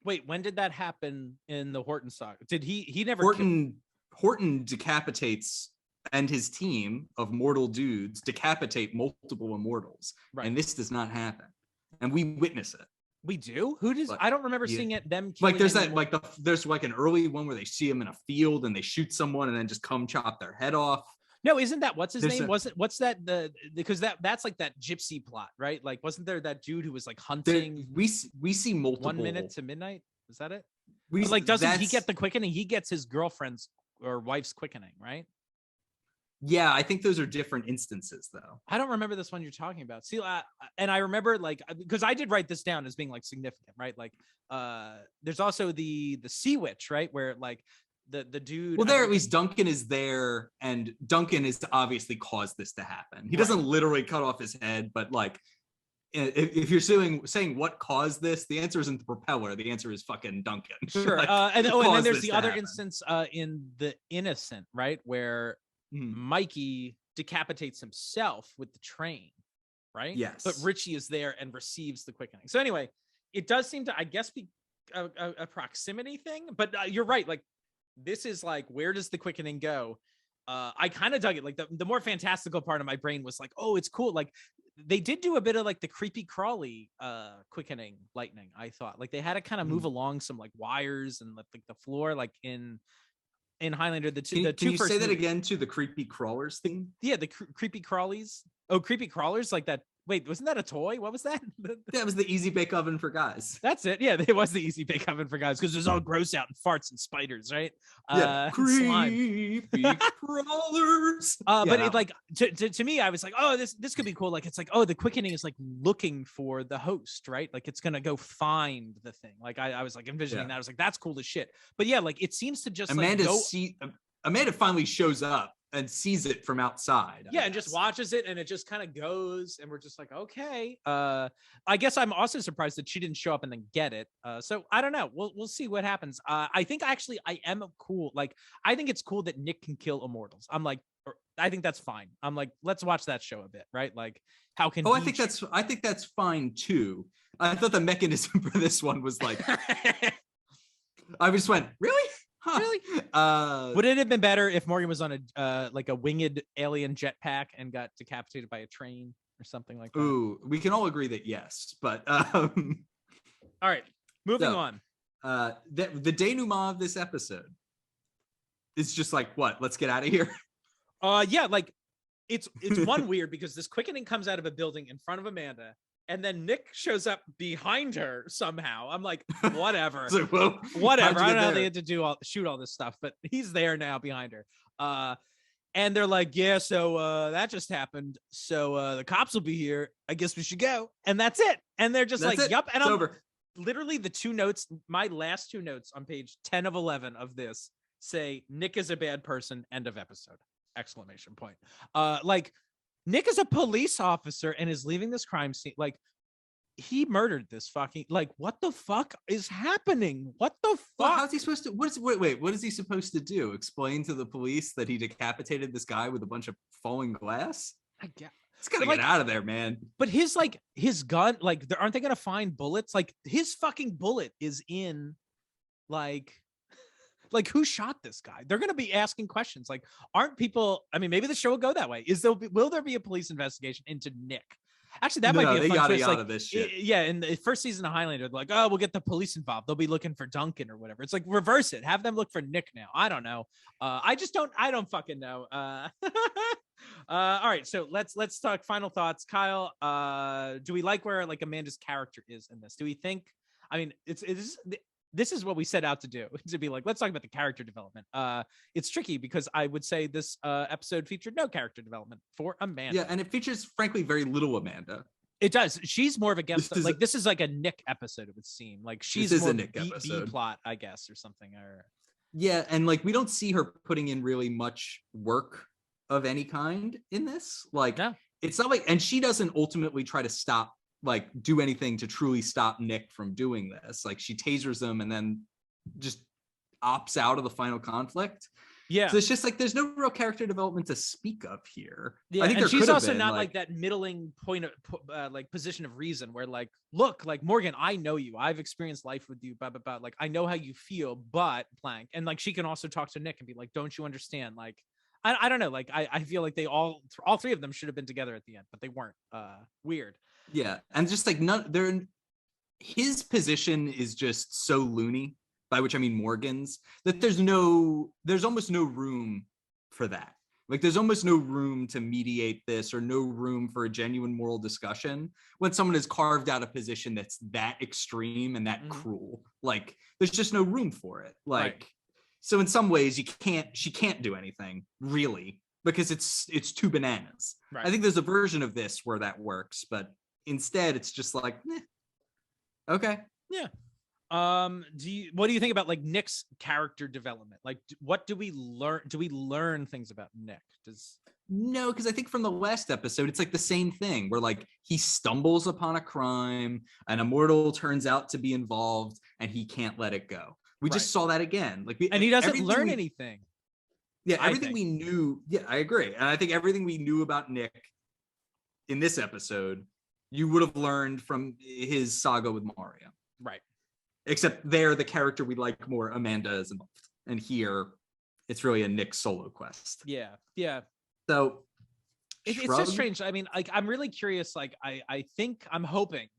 Wait, when did that happen in the Horton saga? Did he never? Horton decapitates, and his team of mortal dudes decapitate multiple immortals, right. And this does not happen, and we witness it. We do? Who does? I don't remember seeing it. Them like there's that like there's like an early one where they see him in a field and they shoot someone and then just come chop their head off. No, isn't that what's his name? What's that because that's like that gypsy plot, right? Like wasn't there that dude who was like hunting? We see multiple 1 minute to midnight. Is that it? Like doesn't he get the quickening? He gets his girlfriend's or wife's quickening, right? Yeah, I think those are different instances though. I don't remember this one you're talking about. See, and I remember like because I did write this down as being like significant, right? Like there's also the sea witch, right? Where like the dude. Well, there at least Duncan is there, and Duncan is to obviously caused this to happen. He doesn't literally cut off his head, but like if you're saying what caused this, the answer isn't the propeller. The answer is fucking Duncan. Sure. Like, and then there's the other instance in The Innocent, right? Where Mikey decapitates himself with the train, right? Yes. But Richie is there and receives the quickening. So anyway, it does seem to, I guess, be a proximity thing. But you're right. Like this is like, where does the quickening go? I kind of dug it. Like the more fantastical part of my brain was like, oh, it's cool. Like they did do a bit of like the creepy crawly quickening lightning. I thought like they had to kind of move along some like wires and like the floor, like in Highlander. Can you say that again to the creepy crawlers thing? Yeah, the creepy crawlies. Oh, creepy crawlers, like that. Wait, wasn't that a toy? What was that? That was the Easy Bake Oven for guys. That's it. Yeah, it was the Easy Bake Oven for guys because there's all gross out and farts and spiders, right? Yeah, creepy crawlers. But it like to me, I was like, oh, this could be cool. Like it's like, oh, the quickening is like looking for the host, right? Like it's gonna go find the thing. Like I was like envisioning that. I was like, that's cool as shit. But yeah, like it seems to just Amanda finally shows up and sees it from outside. Yeah, and just watches it, and it just kind of goes, and we're just like, okay. I guess I'm also surprised that she didn't show up and then get it. So I don't know. We'll see what happens. I think actually I am cool. Like, I think it's cool that Nick can kill immortals. I think that's fine. I'm like, let's watch that show a bit, right? Like, how can? I think that's fine too. I thought the mechanism for this one was like, I just went, really? Huh. Really? Would it have been better if Morgan was on a like a winged alien jetpack and got decapitated by a train or something like that? Ooh, we can all agree that yes, but all right, moving on. The denouement of this episode is just like, what? Let's get out of here. Yeah, like it's one weird because this quickening comes out of a building in front of Amanda. And then Nick shows up behind her somehow. I'm like, whatever, like, well, whatever. I don't know how they had to shoot all this stuff, but he's there now behind her. And they're like, yeah, so that just happened. So the cops will be here. I guess we should go. And that's it. And they're just like, yup. And it's I'm over. Literally the two notes, my last two notes on page 10 of 11 of this say, Nick is a bad person. End of episode. Exclamation point. Like, Nick is a police officer and is leaving this crime scene. Like, he murdered this fucking, like, what the fuck is happening? What the fuck? Well, how's he supposed to, what is he supposed to do? Explain to the police that he decapitated this guy with a bunch of falling glass? I guess. He's gotta get out of there, man. But his gun, like, aren't they gonna find bullets? Like, his fucking bullet is in, like who shot this guy? They're going to be asking questions. Like, aren't people, I mean, maybe the show will go that way. Will there be a police investigation into Nick? Actually, that might be a fun twist. Like, this shit. Yeah, in the first season of Highlander, they're like, oh, we'll get the police involved. They'll be looking for Duncan or whatever. It's like, reverse it. Have them look for Nick now. I don't know. I don't fucking know. All right, so let's talk final thoughts. Kyle, do we like where, like, Amanda's character is in this? Do we think, I mean, this is what we set out to do, to be like, let's talk about the character development. It's tricky because I would say this episode featured no character development for Amanda. Yeah, and it features, frankly, very little Amanda. It does. She's more of a guest. This is like a Nick episode, it would seem. Like, she's more a Nick episode. B plot, I guess, or something. Or yeah, and like, we don't see her putting in really much work of any kind in this. Like, no. It's not like, and she doesn't ultimately try to do anything to truly stop Nick from doing this. Like, she tasers him and then just opts out of the final conflict. Yeah. So it's just like, there's no real character development to speak of here. Yeah. I think she's also not like that middling point of like position of reason where, like, look, like, Morgan, I know you, I've experienced life with you, blah, blah, blah. Like, I know how you feel, but blank. And like, she can also talk to Nick and be like, don't you understand? Like, I don't know. Like, I feel like they all three of them should have been together at the end, but they weren't. Weird. Yeah, and just like his position is just so loony, by which I mean Morgan's, that there's almost no room for that. Like, there's almost no room to mediate this, or no room for a genuine moral discussion when someone has carved out a position that's that extreme and that cruel. Like, there's just no room for it. Like, right. So in some ways, she can't do anything really, because it's too bananas. Right. I think there's a version of this where that works, but instead it's just like, okay. Yeah. What do you think about, like, Nick's character development? Like, what do we learn? Do we learn things about Nick? No, because I think from the last episode, it's like the same thing where, like, he stumbles upon a crime, an immortal turns out to be involved, and he can't let it go. We just saw that again. Like, and he doesn't learn anything. Yeah, everything we knew. Yeah, I agree. And I think everything we knew about Nick in this episode, you would have learned from his saga with Mario. Right. Except there, the character we like more, Amanda, is involved. And here, it's really a Nick solo quest. Yeah. Yeah. So it's just strange. I mean, like, I'm really curious. Like, I think I'm hoping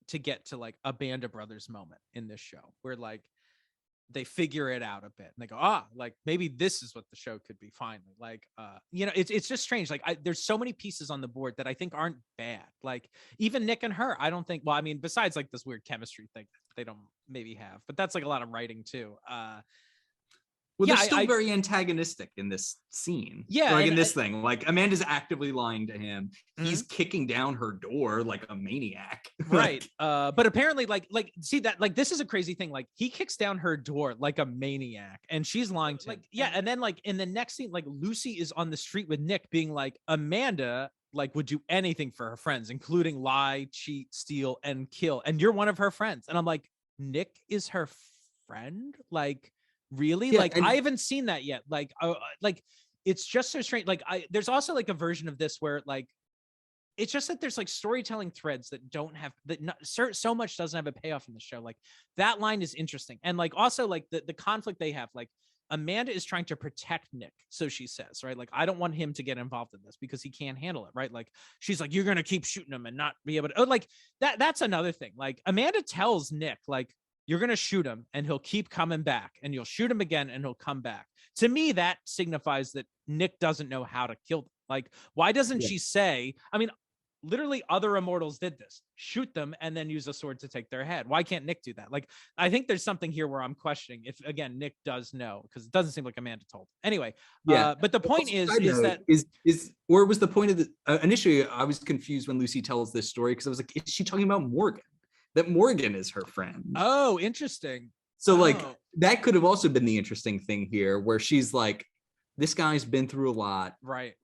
to get to, like, a Band of Brothers moment in this show where, like, they figure it out a bit and they go, like, maybe this is what the show could be finally. Like, it's just strange. Like, there's so many pieces on the board that I think aren't bad. Like, even Nick and her, I don't think, well, I mean, besides, like, this weird chemistry thing they don't maybe have, but that's, like, a lot of writing too. Well, Yeah, they're still very antagonistic in this scene. Yeah, like in and this thing, like Amanda's actively lying to him. Mhm. He's kicking down her door like a maniac. right. But apparently, like, see that, like, this is a crazy thing. Like, he kicks down her door like a maniac, and she's lying to him. Yeah, and then like in the next scene, like Lucy is on the street with Nick, being like, Amanda like would do anything for her friends, including lie, cheat, steal, and kill, and you're one of her friends. And I'm like, Nick is her friend? Like, really? Yeah, like, and- I haven't seen that yet. Like it's just so strange. Like, there's also like a version of this where like it's just that there's like storytelling threads that don't have that so much doesn't have a payoff in the show. Like, that line is interesting. And like also like the conflict they have, like Amanda is trying to protect Nick, so she says, right? Like, I don't want him to get involved in this because he can't handle it, right? Like, she's like, you're gonna keep shooting him and not be able to. Oh, like that's another thing. Like, Amanda tells Nick, like, you're gonna shoot him and he'll keep coming back, and you'll shoot him again and he'll come back. To me, that signifies that Nick doesn't know how to kill them. Like, why doesn't she say? I mean, literally other immortals did this, shoot them and then use a sword to take their head. Why can't Nick do that? Like, I think there's something here where I'm questioning if, again, Nick does know, because it doesn't seem like Amanda told him. Anyway, but the point is or was the point of the initially I was confused when Lucy tells this story, because I was like, is she talking about Morgan? That Morgan is her friend. Oh, interesting. So like that could have also been the interesting thing here, where she's like, this guy's been through a lot. Right.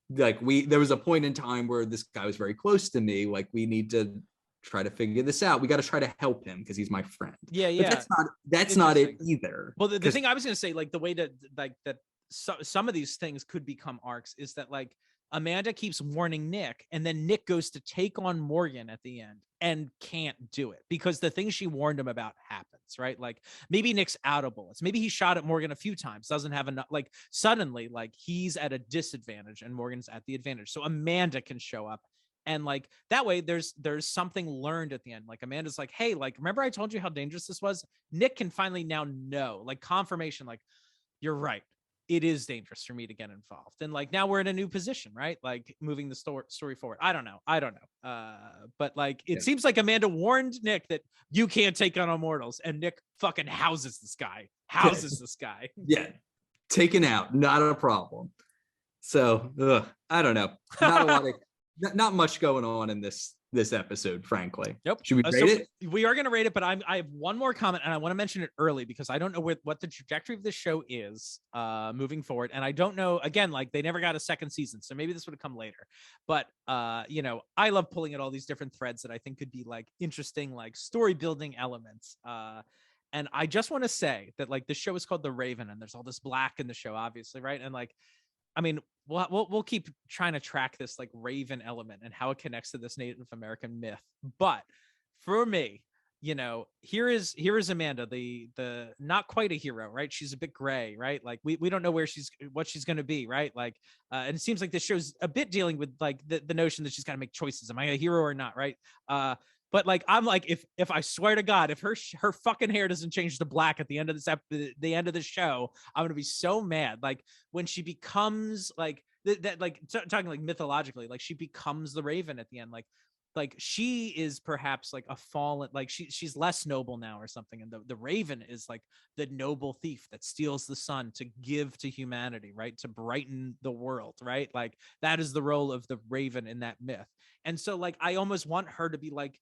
Like, there was a point in time where this guy was very close to me. Like, we need to try to figure this out. We got to try to help him because he's my friend. Yeah. But that's not it either. Well, the thing I was going to say, like, the way that like that some of these things could become arcs is that like Amanda keeps warning Nick, and then Nick goes to take on Morgan at the end and can't do it because the thing she warned him about happens, right? Like, maybe Nick's out of bullets. Maybe he shot at Morgan a few times, doesn't have enough. Like, suddenly, like, he's at a disadvantage and Morgan's at the advantage. So Amanda can show up. And like that way, there's something learned at the end. Like, Amanda's like, hey, like, remember I told you how dangerous this was? Nick can finally now know, like, confirmation, like, you're right. It is dangerous for me to get involved. And like, now we're in a new position, right? Like, moving the story forward. I don't know. But like, it seems like Amanda warned Nick that you can't take on immortals, and Nick fucking houses this guy. Yeah. Taken out. Not a problem. So I don't know. Not much going on in this episode, frankly. Yep. Should we rate it? We are going to rate it, but I have one more comment, and I want to mention it early because I don't know what the trajectory of this show is moving forward, and I don't know. Again, like, they never got a second season, so maybe this would have come later. But you know, I love pulling at all these different threads that I think could be like interesting, like story building elements. And I just want to say that like this show is called The Raven, and there's all this black in the show, obviously, right? And like, I mean, we'll keep trying to track this like Raven element and how it connects to this Native American myth. But for me, you know, here is Amanda, the not quite a hero, right? She's a bit gray, right? Like, we don't know what she's going to be, right? Like, and it seems like this show's a bit dealing with like the notion that she's got to make choices. Am I a hero or not, right? But like, I'm like, if I swear to God, if her fucking hair doesn't change to black at the end of the end of the show, I'm gonna be so mad. Like, when she becomes like that, like talking like mythologically, like she becomes the Raven at the end, like she is perhaps like a fallen, like she's less noble now or something, and the Raven is like the noble thief that steals the sun to give to humanity, right? To brighten the world, right? Like, that is the role of the Raven in that myth. And so like, I almost want her to be like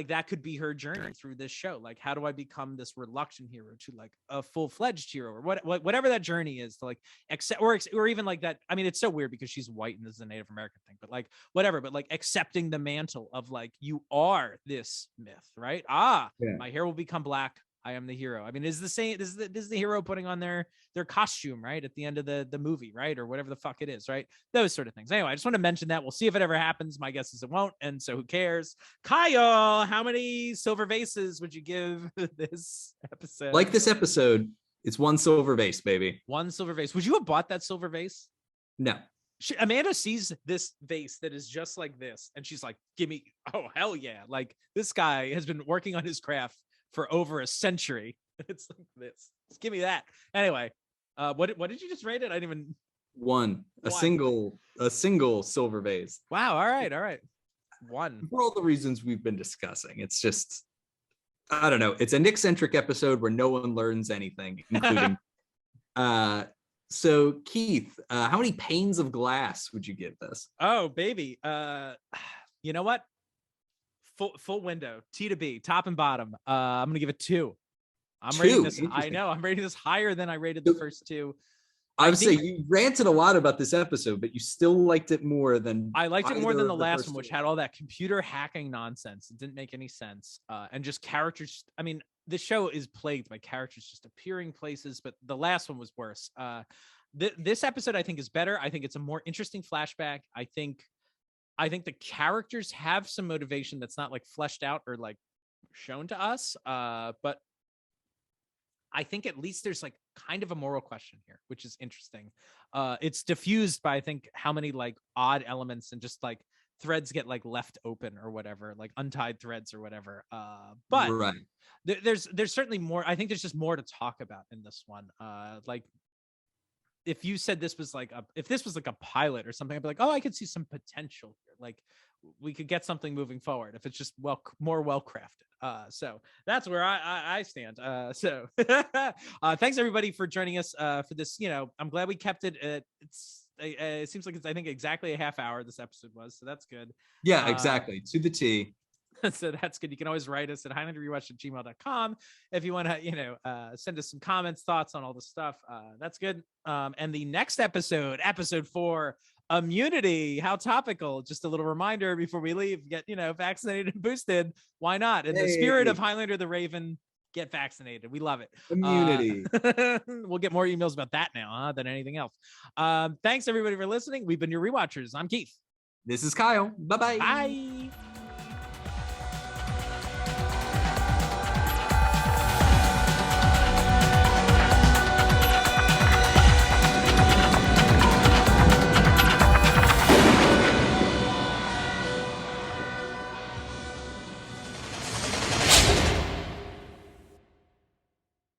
that could be her journey through this show. Like, how do I become this reluctant hero to like a full-fledged hero, or whatever that journey is, to like accept, or even like that. I mean, it's so weird because she's white and this is a Native American thing, but like whatever, but like accepting the mantle of like, you are this myth, right? My hair will become black. I am the hero. I mean, is the same, this is the hero putting on their costume, right? At the end of the movie, right? Or whatever the fuck it is, right? Those sort of things. Anyway, I just want to mention that. We'll see if it ever happens. My guess is it won't. And so who cares? Kyle, how many silver vases would you give this episode? Like this episode, it's 1 silver vase, baby. 1 silver vase. Would you have bought that silver vase? No. Amanda sees this vase that is just like this, and she's like, give me, oh, hell yeah. Like, this guy has been working on his craft for over a century. It's like this. Just give me that. Anyway, what did you just rate it? I didn't even. 1. A single silver vase. Wow. All right. 1. For all the reasons we've been discussing. It's just, I don't know. It's a Nick-centric episode where no one learns anything, including So Keith, how many panes of glass would you give this? Oh, baby. You know what? Full window, T to B, top and bottom. I'm gonna give it 2. I'm rating this. I know I'm rating this higher than I rated the first 2. I would say you ranted a lot about this episode, but you still liked it more than I liked it more than the last one, which had all that computer hacking nonsense. It didn't make any sense. And just characters. I mean, the show is plagued by characters just appearing places, but the last one was worse. This episode, I think, is better. I think it's a more interesting flashback. I think the characters have some motivation that's not like fleshed out or like shown to us. But I think at least there's like kind of a moral question here, which is interesting. It's diffused by, I think, how many like odd elements and just like threads get like left open or whatever, like untied threads or whatever. But right. There's certainly more. I think there's just more to talk about in this one. Like if you said this was like a pilot or something, I'd be like, oh, I could see some potential here. Like we could get something moving forward if it's just more well crafted. So that's where I stand. So thanks everybody for joining us for this. You know, I'm glad we kept it. It seems like it's, I think, exactly a half hour this episode was. So that's good. Yeah, exactly. To the T. So that's good. You can always write us at highlanderrewatch@gmail.com if you want to, send us some comments, thoughts on all the stuff. That's good. And the next episode 4, immunity. How topical. Just a little reminder before we leave, get, vaccinated and boosted. Why not? In the spirit of Highlander the Raven, get vaccinated. We love it. Immunity. We'll get more emails about that now than anything else. Thanks everybody for listening. We've been your Rewatchers. I'm Keith. This is Kyle. Bye-bye. Bye.